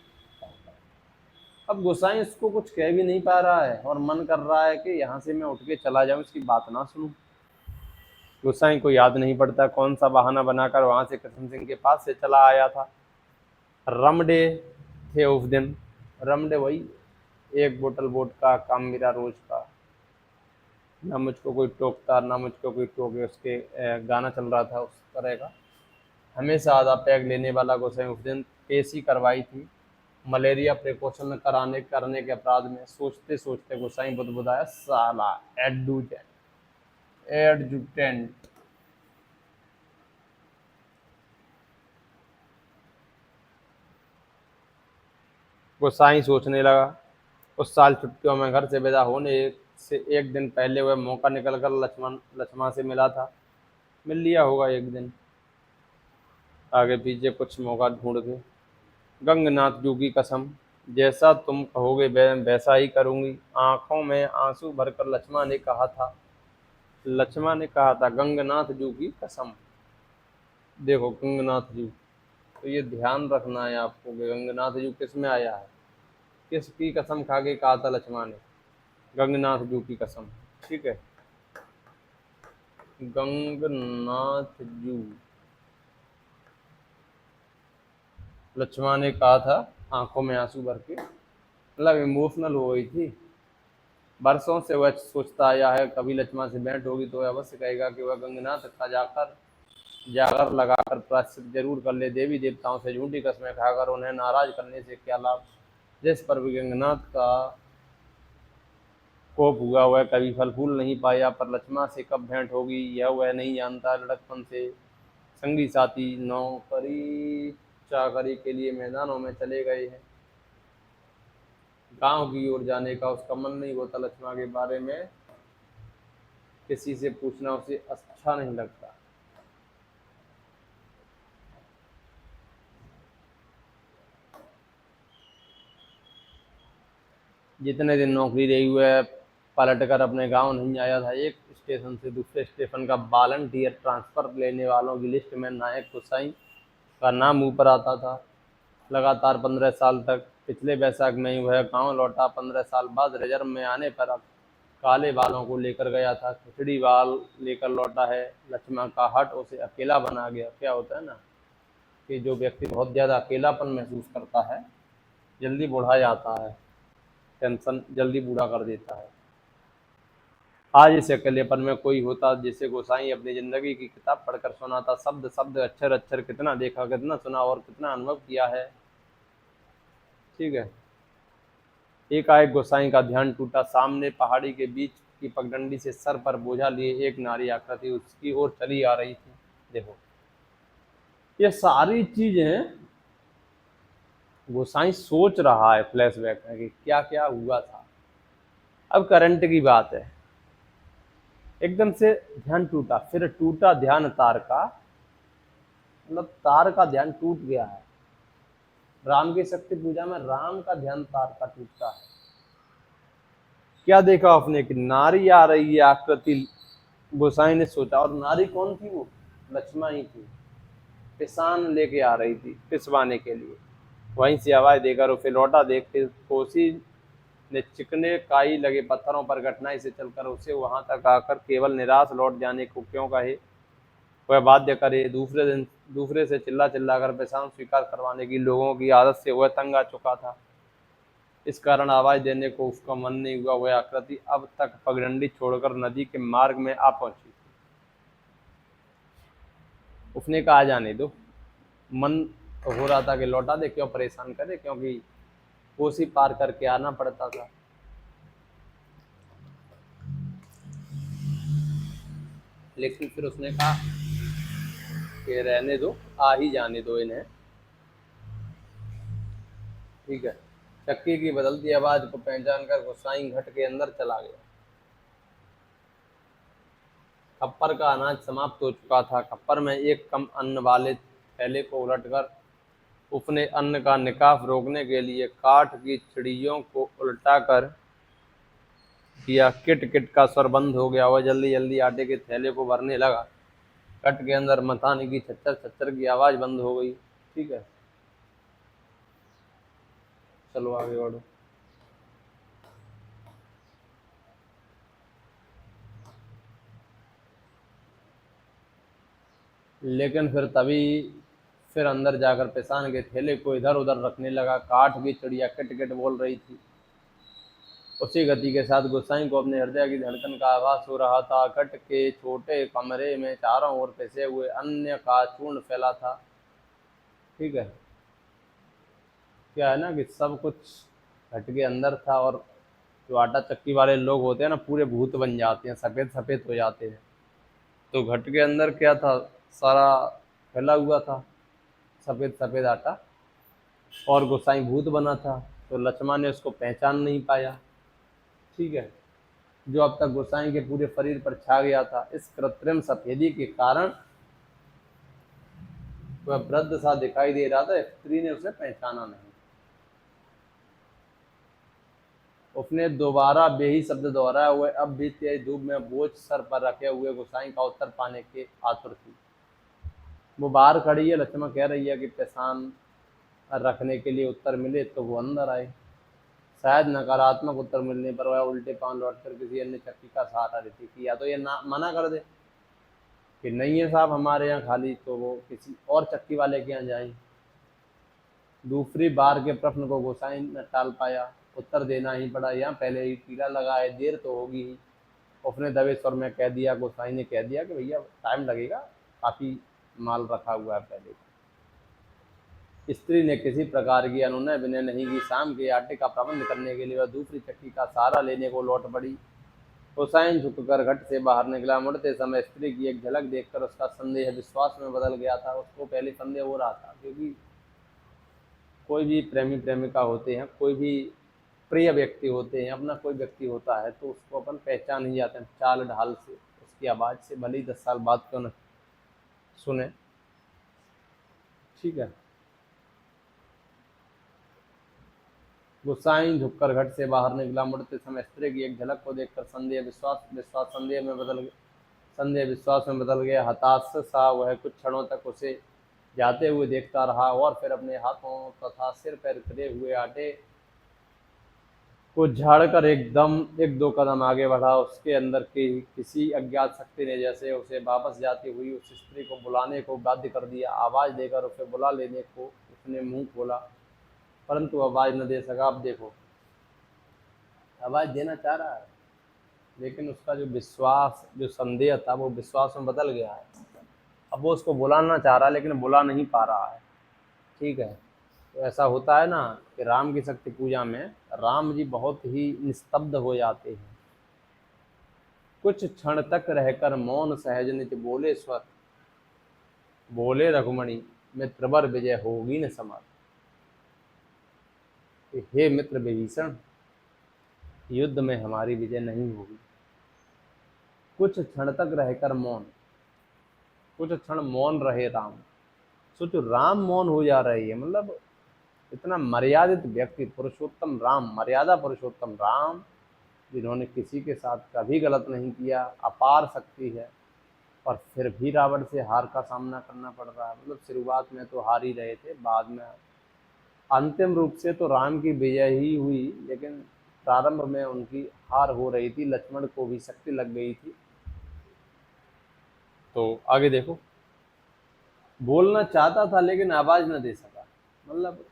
अब गोसाई इसको कुछ कह भी नहीं पा रहा है, और मन कर रहा है कि यहाँ से मैं उठ के चला जाऊँ, इसकी बात ना सुनूं। गोसाई को याद नहीं पड़ता कौन सा बहाना बनाकर वहां से कृष्ण सिंह के पास से चला आया था। रमडे थे उस दिन। रमडे वही एक बोतल वोडका का, काम मेरा रोज का। ना मुझको कोई टोकता ना मुझको कोई टोके, उसके गाना चल रहा था उस तरह का। हमेशा आधा पैग लेने वाला गोसाई उस दिन पेशी करवाई थी मलेरिया प्रिकॉशन कराने करने के अपराध में। सोचते सोचते गोसाई बुदबुदाया, साला एडजुटेंट एडजुटेंट। गोसाई सोचने लगा, उस साल छुट्टियों में घर से विदा होने से एक दिन पहले वह मौका निकल कर लक्ष्मण लक्ष्मा से मिला था। मिल लिया होगा एक दिन, आगे पीछे कुछ मौका ढूंढ के। गंगनाथ जू की कसम, जैसा तुम कहोगे वैसा ही करूंगी। आंखों में आंसू भरकर लक्ष्मा ने कहा था गंगनाथ जू की कसम। देखो गंगनाथ जू, तो ये ध्यान रखना है आपको कि गंगनाथ जू किस में आया है, किसकी कसम खा के कहा था लक्ष्मा ने? गंगनाथ जू की कसम। ठीक है, गंगनाथ जू लक्ष्मा ने कहा था, आंखों में आंसू भर के, मतलब इमोशनल हो गई थी। बरसों से वह सोचता आया है कभी लक्ष्मा से भेंट होगी तो वह अवश्य कहेगा कि वह गंगनाथ का जाकर लगाकर प्रायश्चित जरूर कर ले। देवी देवताओं से झूठी कस्में खाकर उन्हें नाराज करने से क्या लाभ। जिस पर भी गंगनाथ का कोप हुआ वह कभी फल फूल नहीं पाया, पर लक्ष्मा से कब भेंट होगी यह वह नहीं जानता। लड़कपन से संगी साथी नौकरी चाकरी के लिए मैदानों में चले गए हैं। गांव की ओर जाने का उसका मन नहीं होता। लक्ष्मा के बारे में किसी से पूछना उसे अच्छा नहीं लगता। जितने दिन नौकरी रही हुए पलट कर अपने गांव नहीं आया था। एक स्टेशन से दूसरे स्टेशन का वॉलंटियर ट्रांसफर लेने वालों की लिस्ट में नायक गोसाई का नाम ऊपर आता था। लगातार 15 साल तक। पिछले बैसाख में ही वह गांव लौटा। 15 साल बाद रिजर्व में आने पर अब काले बालों को लेकर गया था, खिचड़ी बाल लेकर लौटा है। लक्ष्मण का हट उसे अकेला बना गया। क्या होता है ना कि जो व्यक्ति बहुत ज़्यादा अकेलापन महसूस करता है जल्दी बुढ़ा जाता है, टेंशन जल्दी बूढ़ा कर देता है। आज इस अकेलेपन में कोई होता जिसे गोसाई अपनी जिंदगी की किताब पढ़कर सुनाता, शब्द शब्द अक्षर अक्षर कितना देखा, कितना सुना और कितना अनुभव किया है। ठीक है। एकाएक गोसाई का ध्यान टूटा। सामने पहाड़ी के बीच की पगडंडी से सर पर बोझा लिए एक नारी आकृति उसकी ओर चली आ रही थी। देखो, ये सारी चीजें गोसाई सोच रहा है फ्लैशबैक में कि क्या क्या हुआ था। अब करंट की बात है, एकदम से ध्यान टूटा, फिर टूटा ध्यान तार का, मतलब तार का ध्यान टूट गया है। राम की शक्ति पूजा में राम का ध्यान तार का टूटता है। क्या देखा आपने कि नारी आ रही है आकृति, गोसाई ने सोचा। और नारी कौन थी? वो लक्ष्मा ही थी। पिसान लेके आ रही थी पिसवाने के लिए। वहीं से आवाज देकर उसे लौटा देखते कोसी ने चिकने काई लगे पत्थरों पर कठिनाई से चलकर उसे वहां तक आकर केवल निराश लौट जाने को क्यों कहे। वह बाध्य करे। दूसरे दिन दूसरे से चिल्ला चिल्ला कर पिसान स्वीकार करवाने की लोगों की आदत से वह तंग आ चुका था। इस कारण आवाज देने को उसका मन नहीं हुआ। वह आकृति अब तक पगडंडी छोड़कर नदी के मार्ग में आ पहुंची। उसने कहा जाने दो, मन हो रहा था कि लौटा दे, क्यों परेशान करे, क्योंकि कोसी पार करके आना पड़ता था। लेकिन फिर उसने कहा कि रहने दो, आ ही जाने दो इन्हें। ठीक है। चक्की की बदलती आवाज को पहचान कर गोसाई घट के अंदर चला गया। खप्पर का अनाज समाप्त हो चुका था। खप्पर में एक कम अन्न वाले थैले को उलटकर उसने अन्न का निकास रोकने के लिए काठ की चिड़ियों को उल्टा कर दिया। किट किट का स्वर बंद हो गया। वह जल्दी जल्दी आटे के थैले को भरने लगा। कट के अंदर मथाने की छच्चर छच्चर की आवाज बंद हो गई। ठीक है, चलो आगे बढ़ो। लेकिन फिर अंदर जाकर पिसान के थैले को इधर उधर रखने लगा। काठ की चिड़िया किट किट बोल रही थी। उसी गति के साथ गोसाई को अपने हृदय की धड़कन का आभास हो रहा था। घट के छोटे कमरे में चारों ओर पिसे हुए अन्न का चूर्ण फैला था। ठीक है। क्या है ना कि सब कुछ घट के अंदर था। और जो आटा चक्की वाले लोग होते हैं ना, पूरे भूत बन जाते हैं, सफ़ेद सफ़ेद हो जाते हैं। तो घट के अंदर क्या था? सारा फैला हुआ था सफ़ेद सफ़ेद आटा। और गोसाई भूत बना था। तो लक्ष्मण ने उसको पहचान नहीं पाया। ठीक है। जो अब तक गोसाई के पूरे शरीर पर छा गया था। इस कृत्रिम सफेदी के कारण वह वृद्ध सा दिखाई दे रहा था। स्त्री ने उसे पहचाना नहीं। उसने दोबारा बेही शब्द दोहराया हुए अब भी तेज धूप में बोझ सर पर रखे हुए गोसाई का उत्तर पाने के आतुर थी। वो बाहर खड़ी है, लक्ष्मण कह रही है कि पहचान रखने के लिए उत्तर मिले तो वो अंदर आए। शायद नकारात्मक उत्तर मिलने पर वह उल्टे पांव लौटकर किसी अन्य चक्की का सहारा लेती कि या तो ये ना मना कर दे कि नहीं है साहब हमारे यहाँ खाली, तो वो किसी और चक्की वाले के यहाँ जाए। दूसरी बार के प्रश्न को गोसाई न टाल पाया। उत्तर देना ही पड़ा। यहाँ पहले ही टीला लगा है, देर तो होगी ही। उसने दबे स्वर में कह दिया, गोसाई ने कह दिया कि भैया टाइम लगेगा, काफ़ी माल रखा हुआ है पहले। स्त्री ने किसी प्रकार की अनुनय विनय नहीं की। शाम के आटे का प्रबंध करने के लिए वह दूसरी चक्की का सहारा लेने को लौट पड़ी। हुसैन झुककर घट से बाहर निकला। मुड़ते समय स्त्री की एक झलक देखकर उसका संदेह विश्वास में बदल गया था। उसको पहले संदेह हो रहा था, क्योंकि कोई भी प्रेमी प्रेमिका होते हैं, कोई भी प्रिय व्यक्ति होते हैं, अपना कोई व्यक्ति होता है तो उसको अपन पहचान ही जाते हैं चाल ढाल से, उसकी आवाज़ से, भले ही 10 साल बाद क्यों न सुने। ठीक है। गुस्साई झुककर घट से बाहर निकला। मुड़ते समय स्त्री की एक झलक को देखकर संदेह विश्वास में बदल गया। हताश सा वह कुछ क्षणों तक उसे जाते हुए देखता रहा और फिर अपने हाथों तथा सिर पर गिरे हुए आटे को झाड़कर एकदम एक दो कदम आगे बढ़ा। उसके अंदर की किसी अज्ञात शक्ति ने जैसे उसे वापस जाती हुई उस स्त्री को बुलाने को बाध्य कर दिया। आवाज़ देकर उसे बुला लेने को उसने मुंह खोला, परंतु आवाज़ न दे सका। अब देखो, आवाज़ देना चाह रहा है लेकिन उसका जो विश्वास, जो संदेह था, वो विश्वास में बदल गया है। अब वो उसको बुलाना चाह रहा है लेकिन बुला नहीं पा रहा है। ठीक है, तो ऐसा होता है ना कि राम की शक्ति पूजा में राम जी बहुत ही निस्तब्ध हो जाते हैं। कुछ क्षण तक रहकर मौन सहज नित बोले स्वर, बोले रघुमणि मित्रवर विजय होगी न समर। कि हे मित्र विभीषण, युद्ध में हमारी विजय नहीं होगी। कुछ क्षण तक रहकर मौन, कुछ क्षण मौन रहे राम। सोचो, राम मौन हो जा रही है, मतलब इतना मर्यादित व्यक्ति, पुरुषोत्तम राम, मर्यादा पुरुषोत्तम राम, जिन्होंने किसी के साथ कभी गलत नहीं किया, अपार शक्ति है, और फिर भी रावण से हार का सामना करना पड़ रहा है। मतलब शुरुआत में तो हार ही रहे थे, बाद में अंतिम रूप से तो राम की विजय ही हुई, लेकिन प्रारंभ में उनकी हार हो रही थी। लक्ष्मण को भी शक्ति लग गई थी। तो आगे देखो, बोलना चाहता था लेकिन आवाज न दे सका। मतलब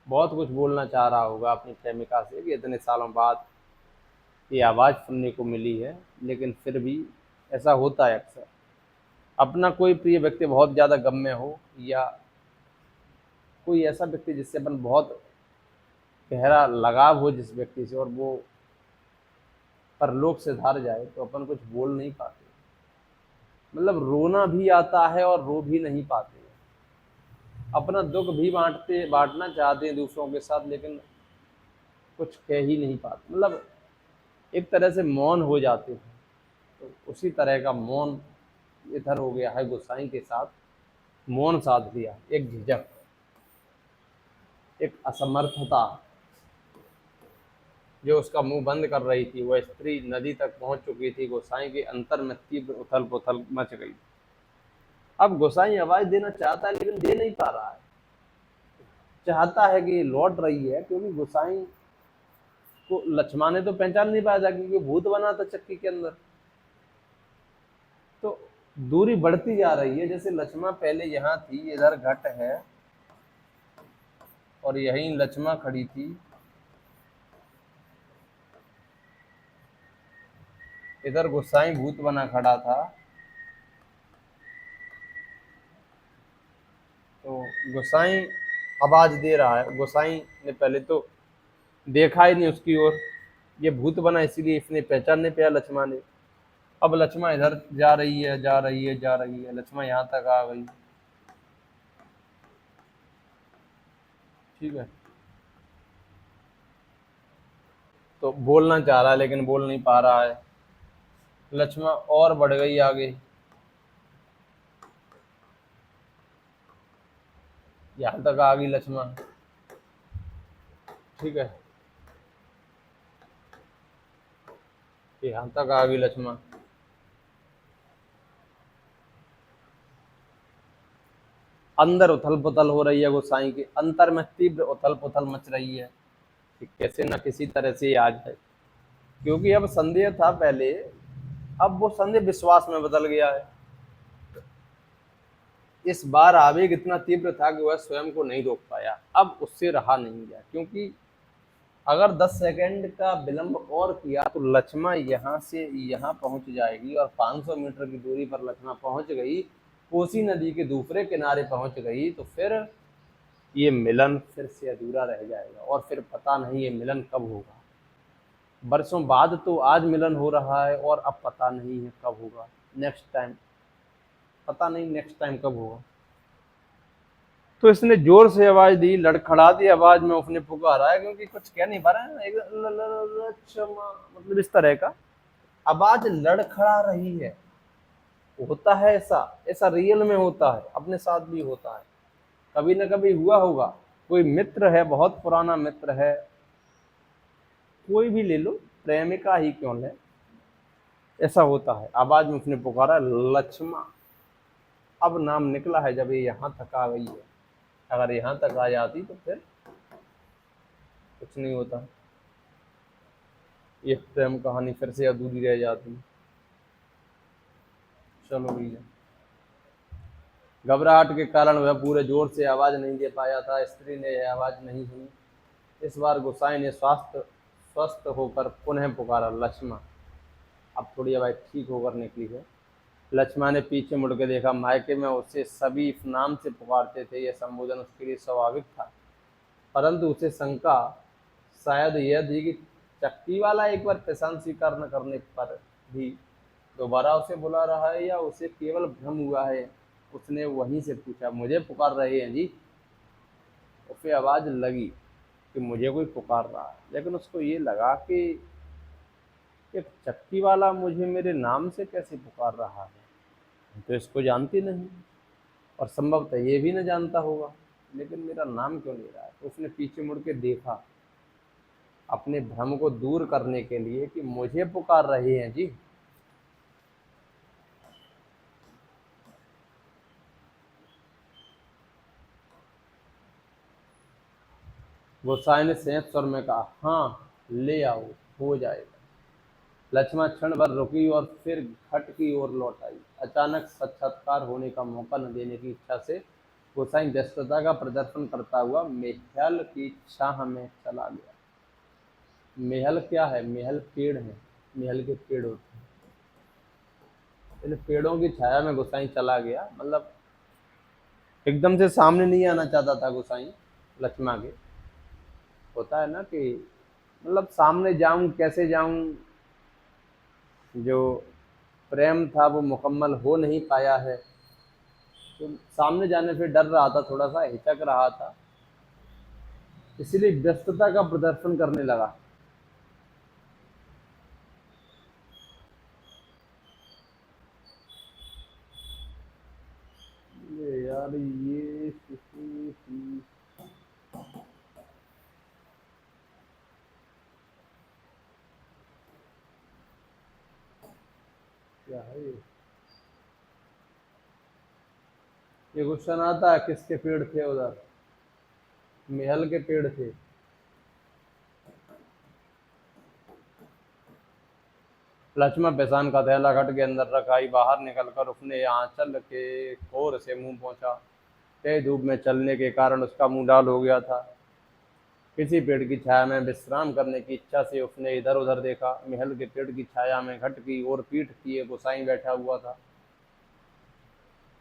बहुत कुछ बोलना चाह रहा होगा अपनी प्रेमिका से कि इतने सालों बाद ये आवाज़ सुनने को मिली है, लेकिन फिर भी ऐसा होता है अक्सर। अपना कोई प्रिय व्यक्ति बहुत ज़्यादा गम में हो, या कोई ऐसा व्यक्ति जिससे अपन बहुत गहरा लगाव हो जिस व्यक्ति से, और वो परलोक से धार जाए, तो अपन कुछ बोल नहीं पाते। मतलब रोना भी आता है और रो भी नहीं पाते। अपना दुख भी बांटना चाहते हैं दूसरों के साथ, लेकिन कुछ कह ही नहीं पाते। मतलब एक तरह से मौन हो जाते हैं। तो उसी तरह का मौन इधर हो गया है गोसाई के साथ। मौन साध लिया, एक झिझक, एक असमर्थता जो उसका मुंह बंद कर रही थी। वह स्त्री नदी तक पहुंच चुकी थी। गोसाई के अंतर में तीव्र उथल पुथल मच गई। अब गोसाई आवाज देना चाहता है लेकिन दे नहीं पा रहा है। चाहता है कि लौट रही है, क्योंकि गोसाई को लक्ष्मण ने तो पहचान नहीं पाया था, क्योंकि भूत बना था चक्की के अंदर। तो दूरी बढ़ती जा रही है। जैसे लक्ष्मण पहले यहाँ थी, इधर घट है, और यहीं लक्ष्मण खड़ी थी, इधर गोसाई भूत बना खड़ा था। तो गोसाई आवाज दे रहा है। गोसाई ने पहले तो देखा ही नहीं उसकी ओर, ये भूत बना, इसीलिए इसने पहचान नहीं पाया लक्ष्मण ने। अब लक्ष्मण इधर जा रही है, जा रही है, जा रही है, लक्ष्मण यहाँ तक आ गई। ठीक है, तो बोलना चाह रहा है लेकिन बोल नहीं पा रहा है। लक्ष्मण और बढ़ गई आगे, यहाँ तक आ गई लक्ष्मण। ठीक है, यहाँ तक आ गई लक्ष्मण। अंदर उथल पुथल हो रही है गोसाई के अंतर में, तीव्र उथल पुथल मच रही है कि कैसे न किसी तरह से आ जाए। क्योंकि अब संदेह था पहले, अब वो संदेह विश्वास में बदल गया है। इस बार आवेग इतना तीव्र था कि वह स्वयं को नहीं रोक पाया। अब उससे रहा नहीं गया, क्योंकि अगर 10 सेकंड का विलंब और किया तो लक्ष्मण यहाँ से यहाँ पहुंच जाएगी, और 500 मीटर की दूरी पर लक्ष्मण पहुंच गई, कोसी नदी के दूसरे किनारे पहुंच गई, तो फिर ये मिलन फिर से अधूरा रह जाएगा। और फिर पता नहीं ये मिलन कब होगा। बरसों बाद तो आज मिलन हो रहा है, और अब पता नहीं है कब होगा, नेक्स्ट टाइम पता नहीं, नेक्स्ट टाइम कब होगा। तो इसने जोर से आवाज दी, लड़खड़ाती आवाज में उसने पुकारा है, क्योंकि कुछ कह नहीं पा रहा है, एक लक्ष्मण, मतलब इस तरह का आवाज लड़खड़ा रही है। होता है ऐसा, ऐसा रियल में होता है, अपने साथ भी होता है, कभी ना कभी हुआ होगा। कोई मित्र है, बहुत पुराना मित्र है, कोई भी ले लो, प्रेमिका ही क्यों ले, ऐसा होता है। आवाज में उसने पुकारा लक्ष्मण। अब नाम निकला है जब ये यहाँ तक आ गई है। अगर यहाँ तक आ जाती तो फिर कुछ नहीं होता, ये प्रेम कहानी फिर से अधूरी रह जाती। चलो भैया, घबराहट के कारण वह पूरे जोर से आवाज नहीं दे पाया था। स्त्री ने यह आवाज नहीं सुनी। इस बार गोसाई ने स्वस्थ होकर पुनः पुकारा लक्ष्मण। अब थोड़ी हवाएं ठीक होकर निकली है। लक्ष्मण ने पीछे मुड़ के देखा। मायके में उसे सभी इस नाम से पुकारते थे। यह संबोधन उसके लिए स्वाभाविक था, परंतु उसे शंका शायद यह थी कि चक्की वाला एक बार पहचान स्वीकार न करने पर भी दोबारा उसे बुला रहा है या उसे केवल भ्रम हुआ है। उसने वहीं से पूछा, मुझे पुकार रहे हैं जी? उसे आवाज लगी कि मुझे कोई पुकार रहा है, लेकिन उसको ये लगा कि एक चक्की वाला मुझे मेरे नाम से कैसे पुकार रहा है। तो इसको जानती नहीं और संभवतः ये भी न जानता होगा, लेकिन मेरा नाम क्यों ले रहा है। तो उसने पीछे मुड़ के देखा अपने भ्रम को दूर करने के लिए कि मुझे पुकार रहे हैं जी। गोसाई ने संयत स्वर में कहा, हाँ ले आओ, हो जाएगा। लक्ष्मण क्षण भर रुकी और फिर घट की ओर लौट आई। अचानक साक्षात्कार होने का मौका न देने की इच्छा से गोसाई व्यस्तता का प्रदर्शन करता हुआ मेहल की छाह में चला गया। मेहल क्या है? मेहल पेड़ है, मेहल के पेड़ होते हैं। इन पेड़ों की छाया में गोसाई चला गया, मतलब एकदम से सामने नहीं आना चाहता था गोसाई लक्ष्मण के। होता है ना कि मतलब सामने जाऊं, कैसे जाऊं, जो प्रेम था वो मुकम्मल हो नहीं पाया है, तो सामने जाने से डर रहा था, थोड़ा सा हिचक रहा था, इसलिए व्यस्तता का प्रदर्शन करने लगा। ये यार ये क्या है ये क्वेश्चन आता है। किसके पेड़ थे उधर? मेहल के पेड़ थे। लक्ष्मण पेशान का थैला घट के अंदर रखाई, बाहर निकलकर उसने आंचल के कोर से मुंह पहुंचा। तेज धूप में चलने के कारण उसका मुंह लाल हो गया था। किसी पेड़ की छाया में विश्राम करने की इच्छा से उसने इधर उधर देखा। महल के पेड़ की छाया में घट की ओर पीठ किए गोसाई बैठा हुआ था।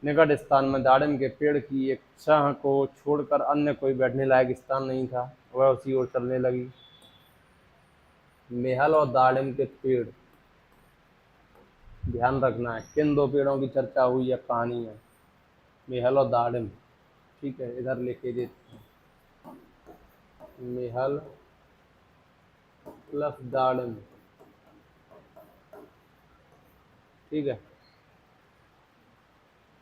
निकट स्थान में दाड़िम के पेड़ की एक छाह को छोड़कर अन्य कोई बैठने लायक स्थान नहीं था। वह उसी ओर चलने लगी। मेहल और दाड़िम के पेड़, ध्यान रखना है किन दो पेड़ों की चर्चा हुई या कहानी है। मेहल और दाड़िम, ठीक है, इधर लिखे देते हैं। मेहल प्लस दाड़िम, ठीक है।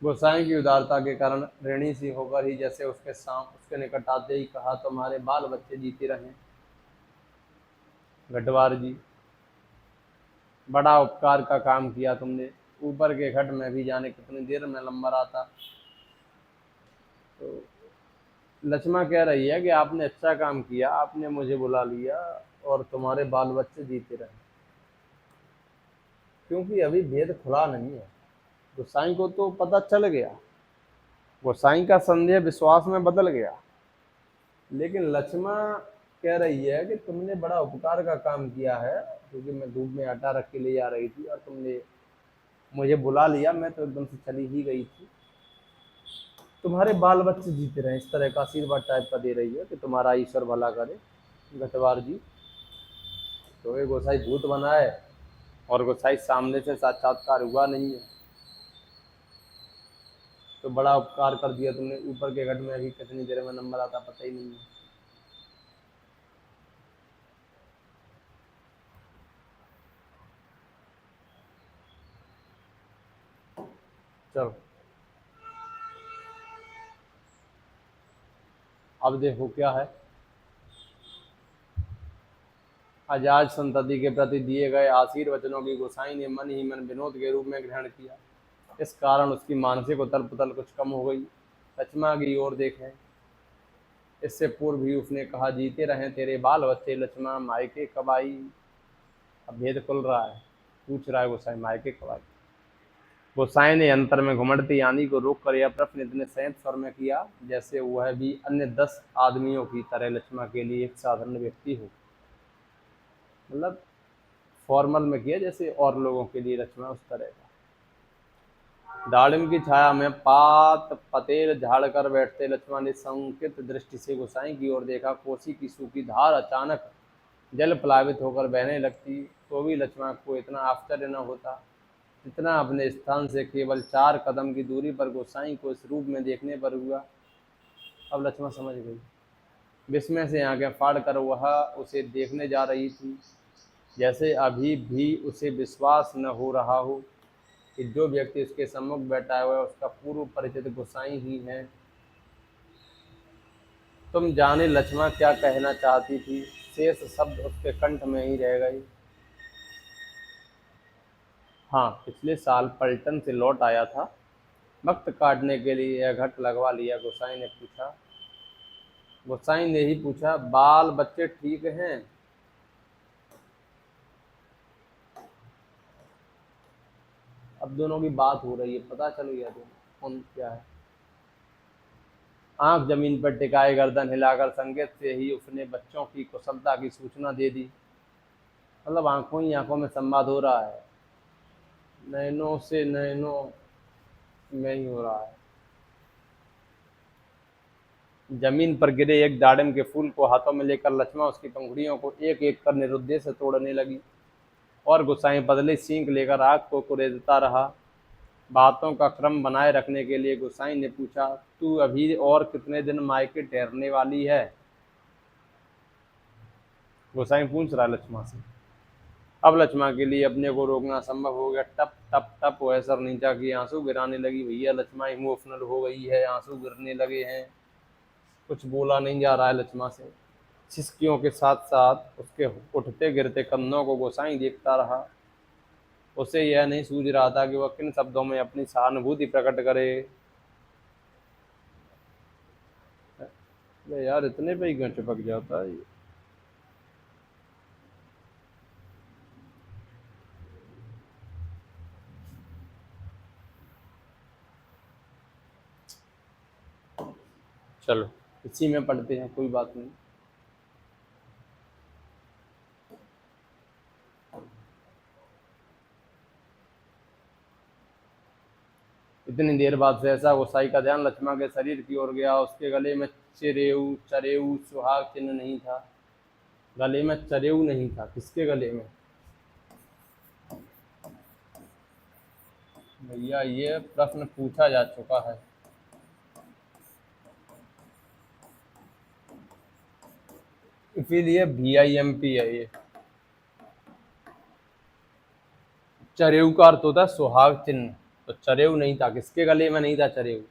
गोसाई की उदारता के कारण ऋणी सी होकर ही जैसे उसके निकट आते ही कहा, तुम्हारे बाल बच्चे जीते रहें घटवार जी, बड़ा उपकार का काम किया तुमने। ऊपर के घट में भी जाने कितनी देर में नंबर आता। तो लक्ष्मण कह रही है कि आपने अच्छा काम किया, आपने मुझे बुला लिया और तुम्हारे बाल बच्चे जीते रहे, क्योंकि अभी भेद खुला नहीं है। गोसाई को तो पता चल गया, गोसाई का संदेह विश्वास में बदल गया, लेकिन लक्ष्मण कह रही है कि तुमने बड़ा उपकार का काम किया है, क्योंकि मैं धूप में आटा रख के ले आ रही थी और तुमने मुझे बुला लिया, मैं तो एकदम से चली ही गई थी। तुम्हारे बाल बच्चे जीते रहे, इस तरह का आशीर्वाद टाइप का दे रही है कि तुम्हारा ईश्वर भला करे घटवार जी। तो ये गोसाई भूत बना है और गोसाई सामने से साक्षात्कार हुआ नहीं है। तो बड़ा उपकार कर दिया तुमने। ऊपर के घट में अभी कितनी देर में नंबर आता पता ही नहीं है। चलो अब देखो क्या है। आजाद संतति के प्रति दिए गए आशीर्वचनों की गोसाई ने मन ही मन विनोद के रूप में ग्रहण किया। इस कारण उसकी मानसिक उथल पुथल कुछ कम हो गई। लक्ष्मण की ओर देखें, इससे पूर्व भी उसने कहा, जीते रहें तेरे बाल बच्चे लक्ष्मण, मायके कब आई। अब भेद खुल रहा है, पूछ रहा है गोसाई मायके कब आई। गोसाई ने अंतर में घुमड़ती आंधी को रोक कर यह प्रश्न इतने संयत स्वर में किया जैसे वह भी अन्य 10 आदमियों की तरह लक्ष्मण के लिए एक साधारण व्यक्ति हो। मतलब फॉर्मल में किया जैसे और लोगों के लिए लक्ष्मण उस तरह का। दाड़िम की छाया में पात पतेल झाड़कर बैठते लक्ष्मण ने संकित दृष्टि से गोसाई की ओर देखा। कोसी की सूखी धार अचानक जल प्लावित होकर बहने लगती तो भी लक्ष्मण को इतना आश्चर्य न होता जितना अपने स्थान से केवल 4 कदम की दूरी पर गोसाई को इस रूप में देखने पर हुआ। अब लक्ष्मण समझ गई। विस्मय से आंखें फाड़कर वह उसे देखने जा रही थी, जैसे अभी भी उसे विश्वास न हो रहा हो कि जो व्यक्ति उसके सम्मुख बैठा हुआ है उसका पूर्व परिचित गोसाई ही है। तुम जाने लक्ष्मण क्या कहना चाहती थी, शेष शब्द उसके कंठ में ही रह गए। हाँ, पिछले साल पलटन से लौट आया था, वक्त काटने के लिए यह घट लगवा लिया। गोसाई ने ही पूछा, बाल बच्चे ठीक हैं? अब दोनों की बात हो रही है, पता चल गया दोनों कौन क्या है। आंख जमीन पर टिकाए गर्दन हिलाकर संकेत से ही उसने बच्चों की कुशलता की सूचना दे दी। मतलब आंखों ही आंखों में संवाद हो रहा है, नैनों से नैनों में ही हो रहा है। जमीन पर गिरे एक दाड़िम के फूल को हाथों में लेकर लक्ष्मण उसकी पंखुड़ियों को एक एक कर निरुद्देश्य तोड़ने लगी और गोसाई बदले सींग लेकर आग को कुरेदता रहा। बातों का क्रम बनाए रखने के लिए गोसाई ने पूछा, तू अभी और कितने दिन मायके ठहरने वाली है? गोसाई पूछ रहा लक्ष्मण से। अब लक्ष्मण के लिए अपने को रोकना संभव हो गया। टप टप टप वह सर नीचा की आंसू गिराने लगी। भैया लक्ष्मण इमोशनल हो गई है, आंसू गिरने लगे हैं। कुछ बोला नहीं जा रहा है लक्ष्मण से। सिसकियों के साथ साथ उसके उठते गिरते कंधों को गोसाई देखता रहा। उसे यह नहीं सूझ रहा था कि वह किन शब्दों में अपनी सहानुभूति प्रकट करे। अरे यार, इतने पे ही क्यों चिपक जाता है ये? चलो इसी में पढ़ते हैं, कोई बात नहीं। इतनी देर बाद सहसा गोसाई का ध्यान लक्ष्मण के शरीर की ओर गया। उसके गले में चिरेऊ चरेऊ सुहाग चिन्ह नहीं था। गले में चरेऊ नहीं था। किसके गले में? भैया ये प्रश्न पूछा जा चुका है। इसीलिए VIMP है ये। चरेऊ का अर्थ होता है सुहाग चिन्ह। तो चरेऊ नहीं था। किसके गले में नहीं था चरेऊ?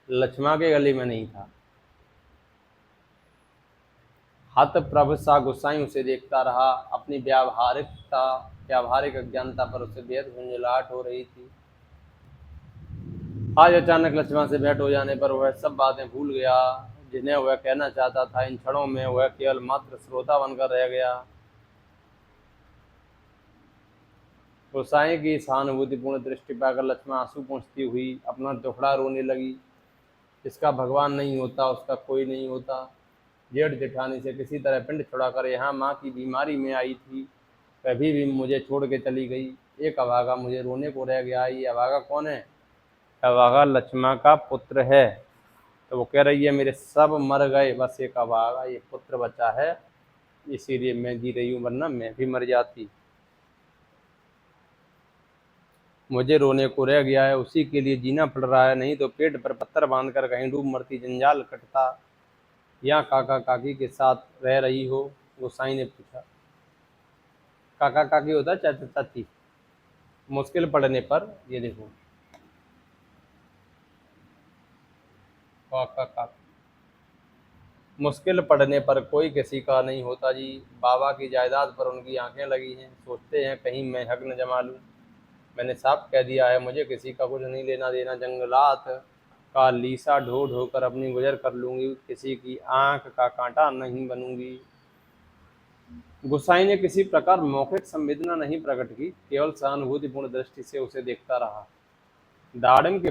लक्ष्मण के गले में नहीं था। हत प्रभ सा गोसाई उसे देखता रहा। अपनी व्यावहारिक अज्ञानता पर उसे बेहद झुंझलाहट हो रही थी। आज अचानक लक्ष्मण से भेंट हो जाने पर वह सब बातें भूल गया जिन्हें वह कहना चाहता था। इन क्षणों में वह केवल मात्र श्रोता बनकर रह गया। गोसाई की सहानुभूतिपूर्ण दृष्टि पाकर लक्ष्मण आंसू पोंछती हुई अपना दुखड़ा रोने लगी। जिसका भगवान नहीं होता उसका कोई नहीं होता। जेठ जेठानी से किसी तरह पिंड छुड़ाकर यहाँ माँ की बीमारी में आई थी, कभी भी मुझे छोड़ के चली गई। एक अभागा मुझे रोने को रह गया। ये अभागा कौन है? अभागा लक्ष्मण का पुत्र है। तो वो कह रही है मेरे सब मर गए, बस एक अभागा ये पुत्र बचा है, इसीलिए मैं जी रही हूँ, वरना मैं भी मर जाती। मुझे रोने को रह गया है, उसी के लिए जीना पड़ रहा है, नहीं तो पेट पर पत्थर बांधकर कहीं डूब मरती, जंजाल कटता। यहाँ काका काकी के साथ रह रही हो? गोसाई ने पूछा। काका काकी होता है चाचा चाची। मुश्किल पड़ने पर, ये देखो, काका काकी। मुश्किल पड़ने पर कोई किसी का नहीं होता जी। बाबा की जायदाद पर उनकी आंखें लगी हैं, सोचते हैं कहीं मैं हक न जमा लूँ। मैंने साफ कह दिया है, मुझे किसी का कुछ नहीं लेना देना। जंगलात का लीसा ढो ढो कर अपनी गुजर कर लूँगी, किसी की आंख का कांटा नहीं बनूंगी। गुसाई ने किसी प्रकार मौखिक संवेदना नहीं प्रकट की, केवल सहानुभूतिपूर्ण दृष्टि से उसे देखता रहा। दाड़म के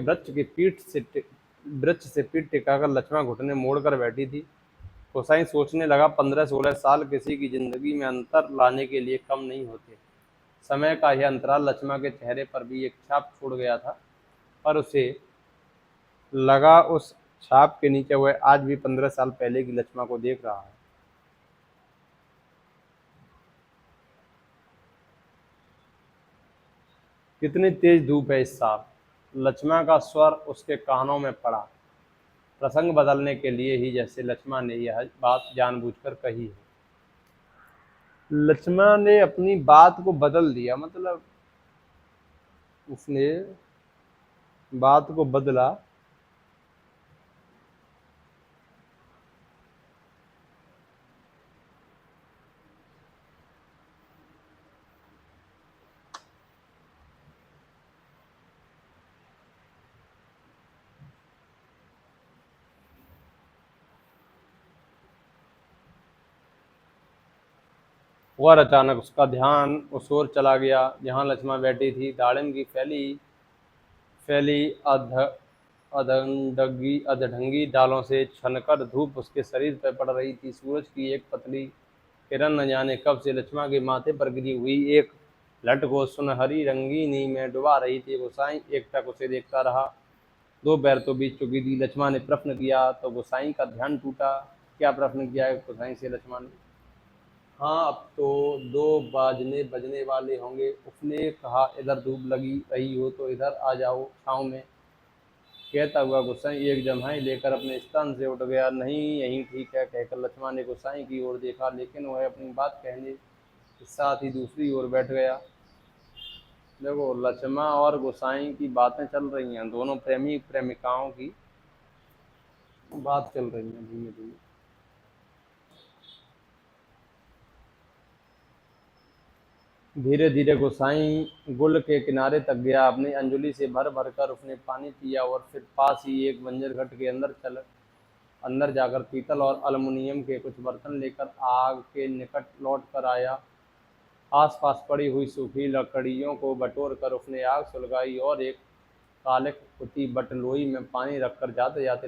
वृक्ष से पीठ टिकाकर लक्ष्मण घुटने मोड़कर बैठी थी। गोसाई सोचने लगा, 15-16 साल किसी की जिंदगी में अंतर लाने के लिए कम नहीं होते। समय का यह अंतराल लक्ष्मण के चेहरे पर भी एक छाप छोड़ गया था, पर उसे लगा उस छाप के नीचे वह आज भी 15 साल पहले की लक्ष्मण को देख रहा है। कितनी तेज धूप है इस साल। लक्ष्मण का स्वर उसके कानों में पड़ा, प्रसंग बदलने के लिए ही, जैसे लक्ष्मण ने यह बात जानबूझकर कही है। लक्ष्मण ने अपनी बात को बदल दिया, मतलब उसने बात को बदला। और अचानक उसका ध्यान उस ओर चला गया जहाँ लक्ष्मण बैठी थी। दाड़िम की फैली फैली अधढंगी डालों से छनकर धूप उसके शरीर पर पड़ रही थी। सूरज की एक पतली किरण न जाने कब से लक्ष्मण के माथे पर गिरी हुई एक लट को सुनहरी रंगीनी में डुबा रही थी। गोसाई एकटक उसे देखता रहा। दोपहर तो बीत चुकी थी। लक्ष्मण ने प्रश्न किया तो गोसाई का ध्यान टूटा। क्या प्रश्न किया है गोसाई से लक्ष्मण ने? हाँ, अब तो 2 बजने बजने वाले होंगे। उसने कहा, इधर धूप लगी रही हो तो इधर आ जाओ छाँव में। कहता हुआ गोसाई एक जम्हाई लेकर अपने स्थान से उठ गया। नहीं, यही ठीक है, कहकर लक्ष्मण ने गोसाई की ओर देखा, लेकिन वह अपनी बात कहने के साथ ही दूसरी ओर बैठ गया। देखो, लक्ष्मण और गोसाई की बातें चल रही हैं, दोनों प्रेमी प्रेमिकाओं की बात चल रही है धीमे धीमे। धीरे धीरे गोसाई गुल के किनारे तक गया। अपनी अंजलि से भर भर कर उसने पानी पिया और फिर पास ही एक बंजर घट के अंदर जाकर पीतल और अलमुनियम के कुछ बर्तन लेकर आग के निकट लौट कर आया। आसपास पड़ी हुई सूखी लकड़ियों को बटोर कर उसने आग सुलगाई और एक काले कुती बटलोई में पानी रखकर जाते जाते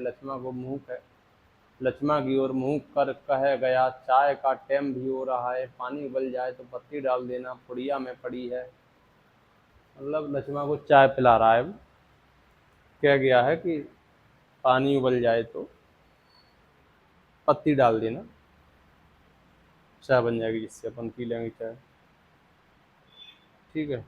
लक्ष्मण की ओर मुंह कर कह गया, चाय का टाइम भी हो रहा है, पानी उबल जाए तो पत्ती डाल देना, पुड़िया में पड़ी है। मतलब लक्ष्मण को चाय पिला रहा है। कह गया है कि पानी उबल जाए तो पत्ती डाल देना, चाय बन जाएगी, जिससे अपन पी लेंगे चाय। ठीक है।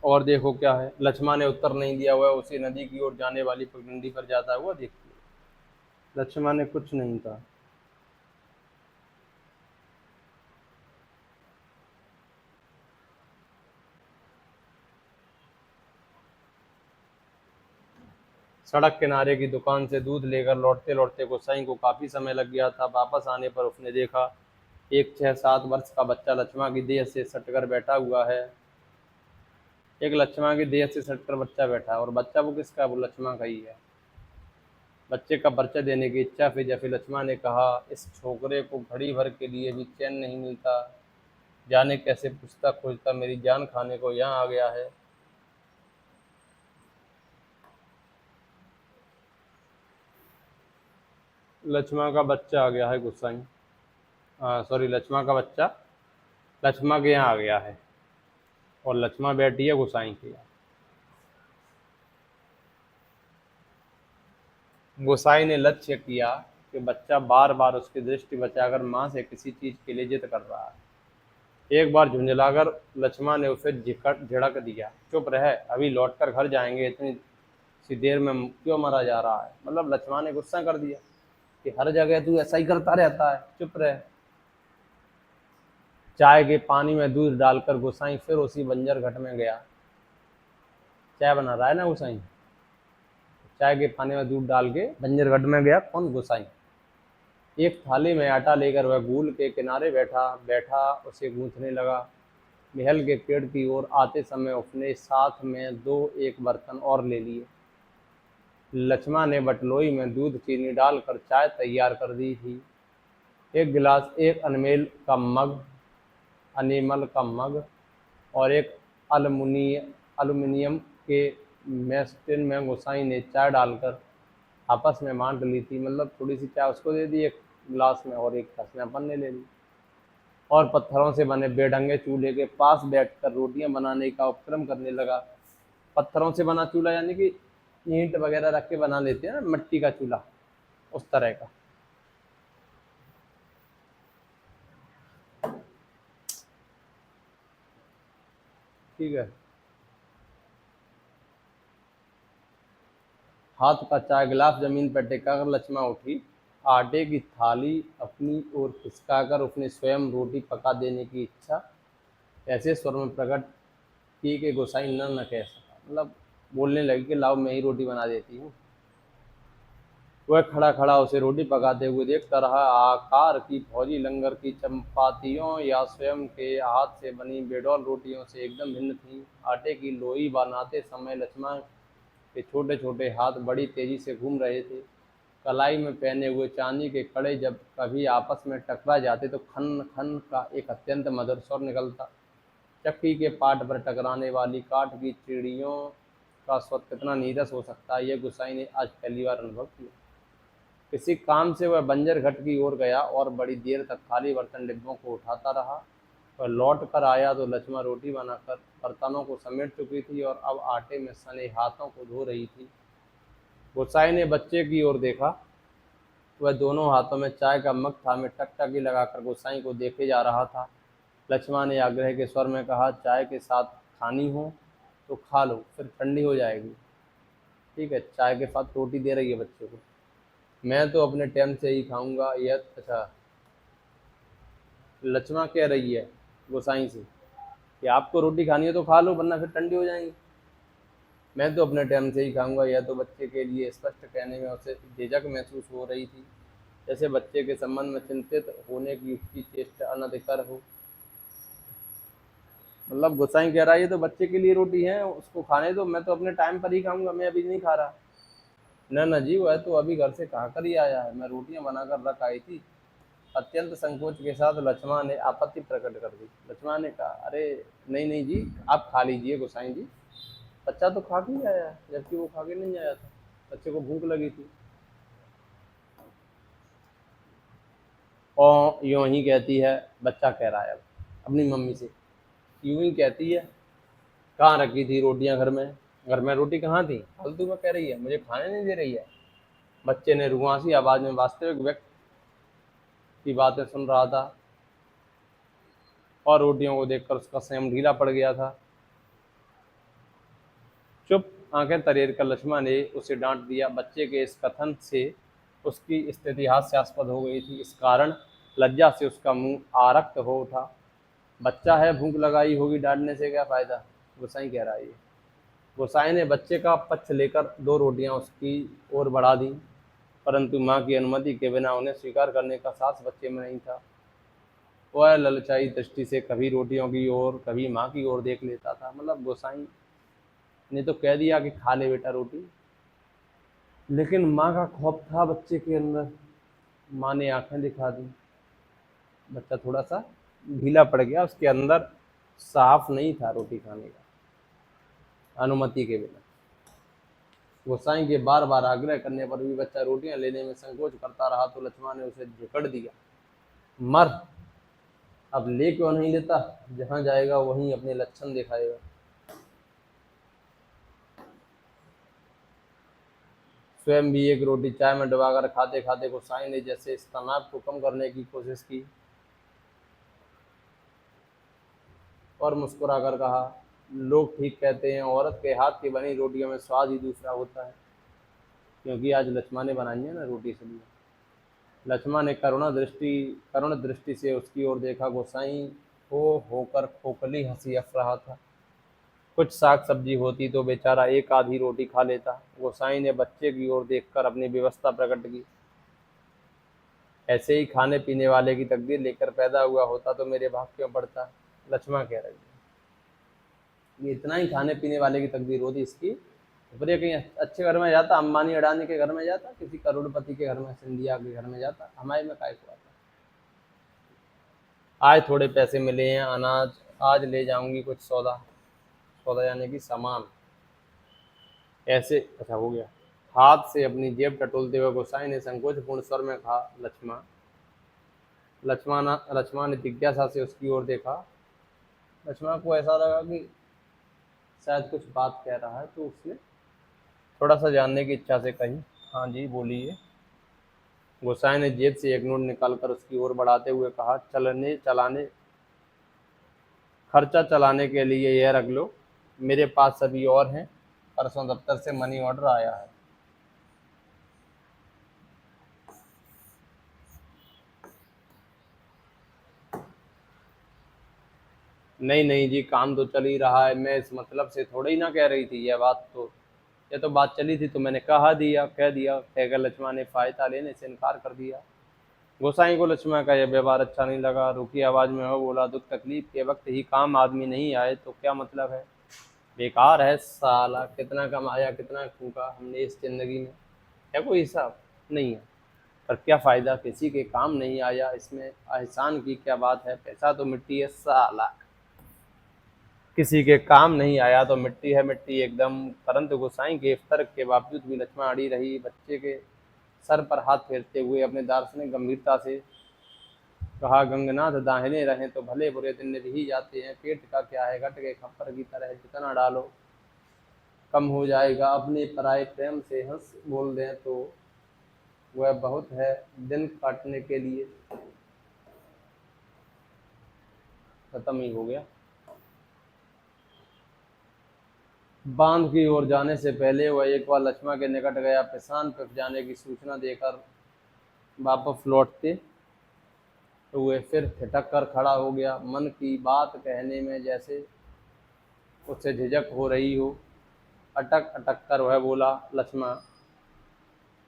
और देखो क्या है, लक्ष्मण ने उत्तर नहीं दिया। हुआ उसे नदी की ओर जाने वाली पगडंडी पर जाता हुआ देखती। लक्ष्मण ने कुछ नहीं कहा। सड़क किनारे की दुकान से दूध लेकर लौटते लौटते गोसाई को काफी समय लग गया था। वापस आने पर उसने देखा एक 6-7 वर्ष का बच्चा लक्ष्मण की देह से सटकर बैठा हुआ है। एक लक्ष्मण की देह से सटकर बच्चा बैठा है, और बच्चा वो किसका है? वो लक्ष्मण का ही है। बच्चे का परिचय देने की इच्छा फिर जैसे लक्ष्मण ने कहा, इस छोकरे को घड़ी भर के लिए भी चैन नहीं मिलता, जाने कैसे पूछता खोजता मेरी जान खाने को यहाँ आ गया है। लक्ष्मण का बच्चा आ गया है गोसाई। सॉरी, लक्ष्मण का बच्चा लक्ष्मण के यहाँ आ गया है, और लक्ष्मण बैठी है गोसाई के यहाँ। गोसाई ने लक्ष्य किया कि बच्चा बार बार उसकी दृष्टि बचाकर माँ से किसी चीज के लिए जिद कर रहा है। एक बार झुंझलाकर लक्ष्मण ने उसे झिड़क दिया, चुप रह, अभी लौटकर घर जाएंगे, इतनी सी देर में क्यों मरा जा रहा है। मतलब लक्ष्मण ने गुस्सा कर दिया कि हर जगह तू ऐसा ही करता रहता है, चुप रह। चाय के पानी में दूध डालकर गोसाई फिर उसी बंजर घट में गया। चाय बना रहा है ना गोसाई, चाय के पानी में दूध डाल के बंजर घट में गया। कौन? गोसाई। एक थाली में आटा लेकर वह गूल के किनारे बैठा बैठा उसे गूंथने लगा। महल के पेड़ की ओर आते समय उसने साथ में 2-1 बर्तन और ले लिए। लक्ष्मण ने बटलोई में दूध चीनी डालकर चाय तैयार कर दी थी। एक गिलास, एक अनिमल का मग और एक अल्युमिनियम के मेस्टिन में गोसाई ने चाय डालकर आपस में बांट ली थी, मतलब थोड़ी सी चाय उसको दे दी एक गिलास में और एक गिलास में अपन ने ले ली। और पत्थरों से बने बेढंगे चूल्हे के पास बैठकर रोटियां बनाने का उपक्रम करने लगा। पत्थरों से बना चूल्हा यानी कि ईंट वगैरह रख के बना लेते हैं ना, मिट्टी का चूल्हा, उस तरह का। ठीक है। हाथ का चाय गिलास जमीन पर टिका कर लक्ष्मा उठी। आटे की थाली अपनी ओर खिसकाकर उसने स्वयं रोटी पका देने की इच्छा ऐसे स्वर में प्रकट की कि गोसाई न कह सका। मतलब बोलने लगी कि लाओ मैं ही रोटी बना देती हूँ। वह खड़ा खड़ा उसे रोटी पकाते हुए देखता रहा। आकार की फौजी लंगर की चपातियों या स्वयं के हाथ से बनी बेडौल रोटियों से एकदम भिन्न थी। आटे की लोई बनाते समय लक्ष्मण के छोटे छोटे हाथ बड़ी तेजी से घूम रहे थे। कलाई में पहने हुए चांदी के कड़े जब कभी आपस में टकरा जाते तो खन खन का एक अत्यंत मधुर स्वर निकलता। चक्की के पाट पर टकराने वाली काठ की चिड़ियों का स्वर कितना नीरस हो सकता है, यह गुसाई ने आज पहली बार अनुभव किया। किसी काम से वह बंजर घट की ओर गया और बड़ी देर तक खाली बर्तन डिब्बों को उठाता रहा। वह लौट कर आया तो लक्ष्मा रोटी बनाकर बर्तनों को समेट चुकी थी और अब आटे में सने हाथों को धो रही थी। गुसाई ने बच्चे की ओर देखा। वह दोनों हाथों में चाय का मग थामे टकटकी लगाकर गोसाई को देखे जा रहा था। लक्ष्मा ने आग्रह के स्वर में कहा, चाय के साथ खानी हो तो खा लो, फिर ठंडी हो जाएगी। ठीक है, चाय के साथ रोटी दे रही है बच्चे को। मैं तो अपने टाइम से ही खाऊंगा। यह अच्छा, लक्ष्मा कह रही है गोसाई से कि आपको रोटी खानी है तो खा लो वरना फिर ठंडी हो जाएंगी। मैं तो अपने टाइम से ही खाऊंगा। यह तो बच्चे के लिए स्पष्ट कहने में उसे झिझक महसूस हो रही थी, जैसे बच्चे के संबंध में चिंतित होने की उसकी चेष्टा अनधिकार हो। मतलब गोसाई कह रहा है ये तो बच्चे के लिए रोटी है, उसको खाने दो, मैं तो अपने टाइम पर ही खाऊंगा, मैं अभी नहीं खा रहा। न न जी, वह तो अभी घर से खा कर ही आया है, मैं रोटियां बनाकर रख आई थी। अत्यंत संकोच के साथ लक्ष्मा ने आपत्ति प्रकट कर दी। लक्ष्मा ने कहा, अरे नहीं नहीं जी, आप खा लीजिए गोसाई जी, बच्चा तो खा के ही आया है, जबकि वो खा के नहीं आया था, बच्चे को भूख लगी थी। और यूं ही कहती है, बच्चा कह रहा है अब अपनी मम्मी से, यूं ही कहती है, कहाँ रखी थी रोटियां घर में, घर में रोटी कहाँ थी, फालतू में कह रही है, मुझे खाने नहीं दे रही है। बच्चे ने रुआसी आवाज में वास्तविक व्यक्ति की बातें सुन रहा था और रोटियों को देखकर उसका संयम ढीला पड़ गया था। चुप, आंखें तरेर कर लक्ष्मा ने उसे डांट दिया। बच्चे के इस कथन से उसकी स्थिति हास्यास्पद हो गई थी। इस कारण लज्जा से उसका मुंह आरक्त हो उठा। बच्चा है, भूख लगाई होगी, डांटने से क्या फायदा, गोसाई कह रहा है ये। गोसाई ने बच्चे का पक्ष लेकर दो रोटियां उसकी ओर बढ़ा दी, परंतु माँ की अनुमति के बिना उन्हें स्वीकार करने का साहस बच्चे में नहीं था। वह ललचाई दृष्टि से कभी रोटियों की ओर कभी माँ की ओर देख लेता था। मतलब गोसाई ने तो कह दिया कि खा ले बेटा रोटी, लेकिन माँ का खौफ था बच्चे के अंदर। माँ ने आंखें दिखा दी। बच्चा थोड़ा सा ढीला पड़ गया, उसके अंदर साफ नहीं था रोटी खाने का अनुमति के बिना। गोसाई के बार बार आग्रह करने पर भी बच्चा रोटियां लेने में संकोच करता रहा तो लक्ष्मण ने उसे जकड़ दिया। मर, अब ले क्यों नहीं लेता, जहां जाएगा वहीं अपने लक्षण दिखाएगा। स्वयं भी एक रोटी चाय में डुबाकर खाते खाते गोसाई ने जैसे इस तनाव को कम करने की कोशिश की और मुस्कुराकर कहा, लोग ठीक कहते हैं, औरत के हाथ की बनी रोटियों में स्वाद ही दूसरा होता है। क्योंकि आज लक्ष्मण ने बनाई है ना रोटी, इसलिए। लक्ष्मण ने करुण दृष्टि से उसकी ओर देखा। गोसाई को होकर खोखली हंसी हंस रहा था। कुछ साग सब्जी होती तो बेचारा एक आधी रोटी खा लेता। गोसाई ने बच्चे की ओर देखकर अपनी व्यवस्था प्रकट की। ऐसे ही खाने पीने वाले की तकदीर लेकर पैदा हुआ होता तो मेरे भाग क्यों पड़ता। लक्ष्मण कह रही है, ये इतना ही खाने पीने वाले की तकदीर होती इसकी, ऊपर ये कहीं अच्छे घर में जाता, अंबानी अडानी के घर में जाता, किसी करोड़पति के घर में, सिंधिया के घर में जाता, हमारे में काय को आता। आज थोड़े पैसे मिले हैं, अनाज आज ले जाऊंगी, कुछ सौदा, सौदा यानी कि सामान, ऐसे। अच्छा हो गया। हाथ से अपनी जेब टटोलते हुए गोसाई ने संकोचपूर्ण स्वर में कहा, लक्ष्मण। लक्ष्मण ने जिज्ञासा से उसकी ओर देखा। लक्ष्मण को ऐसा लगा कि शायद कुछ बात कह रहा है, तो उसने थोड़ा सा जानने की इच्छा से कही, हाँ जी बोलिए। गोसाई ने जेब से एक नोट निकालकर उसकी ओर बढ़ाते हुए कहा, खर्चा चलाने के लिए यह रख लो। मेरे पास सभी और हैं। परसों दफ्तर से मनी ऑर्डर आया है। नहीं नहीं जी, काम तो चल ही रहा है। मैं इस मतलब से थोड़ा ही ना कह रही थी यह बात। तो यह तो बात चली थी तो मैंने कह दिया कहकर लक्ष्मण ने फायदा लेने से इनकार कर दिया। गोसाई को लक्ष्मण का यह व्यवहार अच्छा नहीं लगा। रुकी आवाज में वह बोला, दुख तकलीफ के वक्त ही काम आदमी नहीं आए तो क्या मतलब है? बेकार है साला, कितना कमाया कितना फूका हमने इस जिंदगी में, है कोई हिसाब नहीं है। पर क्या फायदा, किसी के काम नहीं आया, इसमें एहसान की क्या बात है? पैसा तो मिट्टी है साला, किसी के काम नहीं आया तो मिट्टी है मिट्टी एकदम। परंतु गोसाई के इस तर्क के बावजूद भी लक्ष्मण अड़ी रही। बच्चे के सर पर हाथ फेरते हुए अपने दार्शनिक गंभीरता से कहा, गंगनाथ दाहिने रहें तो भले बुरे दिन निभ ही जाते हैं। पेट का क्या है, घट के खप्पर की तरह जितना डालो कम हो जाएगा। अपने पराए प्रेम से हंस बोल दें तो वह बहुत है। दिन काटने के लिए खत्म ही हो गया। बांध की ओर जाने से पहले वह एक बार लक्ष्मण के निकट गया। पिसान पे जाने की सूचना देकर वापस लौटते हुए फिर ठिठक कर खड़ा हो गया। मन की बात कहने में जैसे उससे झिझक हो रही हो। अटक अटक कर वह बोला, लक्ष्मण।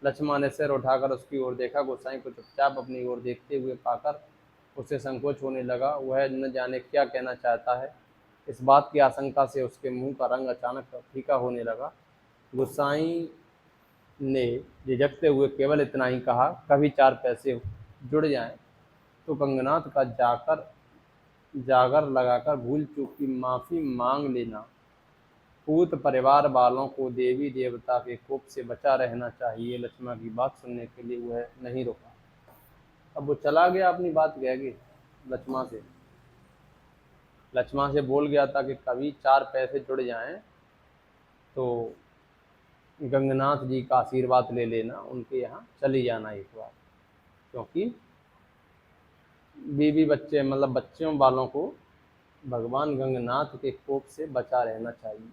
लक्ष्मण ने सिर उठाकर उसकी ओर देखा। गोसाई को चुपचाप अपनी ओर देखते हुए पाकर उसे संकोच होने लगा। वह न जाने क्या कहना चाहता है। इस बात की आशंका से उसके मुंह का रंग अचानक फीका होने लगा। गोसाई ने झिझकते हुए केवल इतना ही कहा, कभी 4 पैसे जुड़ जाएं तो गंगनाथ का जागर लगाकर भूल चूक की माफी मांग लेना। पूत परिवार वालों को देवी देवता के कोप से बचा रहना चाहिए। लक्ष्मण की बात सुनने के लिए वह नहीं रुका। अब वो चला गया, अपनी बात कह के लक्ष्मण से बोल गया था कि कभी 4 पैसे जुड़ जाएं तो गंगनाथ जी का आशीर्वाद ले लेना, उनके यहाँ चली जाना एक बार, क्योंकि बीवी बच्चे मतलब बच्चों वालों को भगवान गंगनाथ के कोप से बचा रहना चाहिए।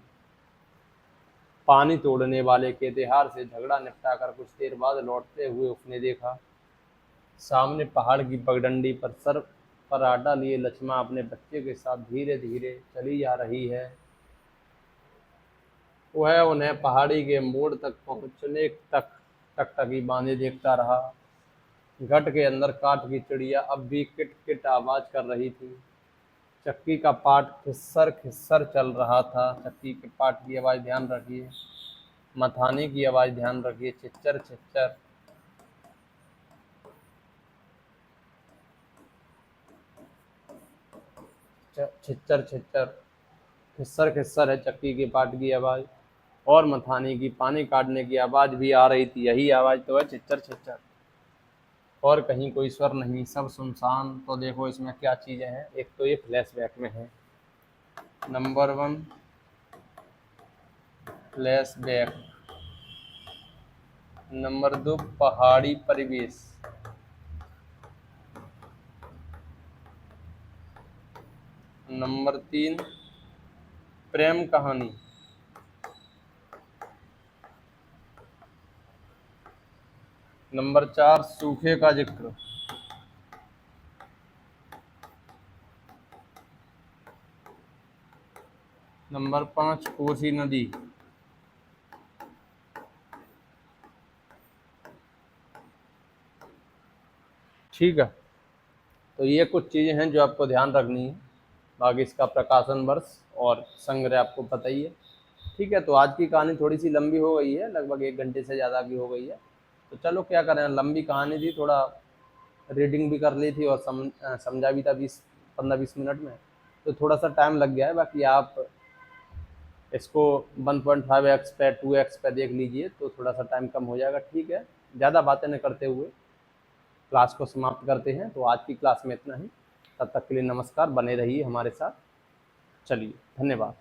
पानी तोड़ने वाले के तिहार से झगड़ा निपटाकर कुछ देर बाद लौटते हुए उसने देखा, सामने पहाड़ की पगडंडी पर सर पर आटा लिए लक्ष्मण अपने बच्चे के साथ धीरे धीरे चली जा रही है। वह उन्हें पहाड़ी के मोड़ तक पहुंचने तक टकटकी बांधे देखता रहा। घट के अंदर काठ की चिड़िया अब भी किट किट आवाज कर रही थी। चक्की का पाट खिस्सर खिस्सर चल रहा था। चक्की के पाट की आवाज ध्यान रखिए, मथाने की आवाज ध्यान रखिए, छिच्चर छिच्चर। छिच्चर छिच्चर, खिस्सर खिस्सर है चक्की के पाट की आवाज। और मथाने की पानी काटने की आवाज भी आ रही थी। यही आवाज तो है, छिच्चर छिच्चर। और कहीं कोई स्वर नहीं, सब सुनसान। तो देखो इसमें क्या चीजें हैं। एक तो ये फ्लैशबैक में है, नंबर 1 फ्लैशबैक। नंबर 2 पहाड़ी परिवेश। नंबर 3 प्रेम कहानी। नंबर 4 सूखे का जिक्र। नंबर 5 कोसी नदी। ठीक है, तो ये कुछ चीज़ें हैं जो आपको ध्यान रखनी है। बाकी इसका प्रकाशन वर्ष और संग्रह आपको पता ही है। ठीक है, तो आज की कहानी थोड़ी सी लंबी हो गई है, लगभग 1 घंटे से ज़्यादा की हो गई है। तो चलो क्या करें, लंबी कहानी थी, थोड़ा रीडिंग भी कर ली थी और समझा भी था 20-15-20 मिनट में। तो थोड़ा सा टाइम लग गया है। बाकी आप इसको 1.5x पे 2x पे देख लीजिए तो थोड़ा सा टाइम कम हो जाएगा। ठीक है, ज़्यादा बातें न करते हुए क्लास को समाप्त करते हैं। तो आज की क्लास में इतना ही, तब तक के लिए नमस्कार, बने रहिए हमारे साथ। चलिए, धन्यवाद।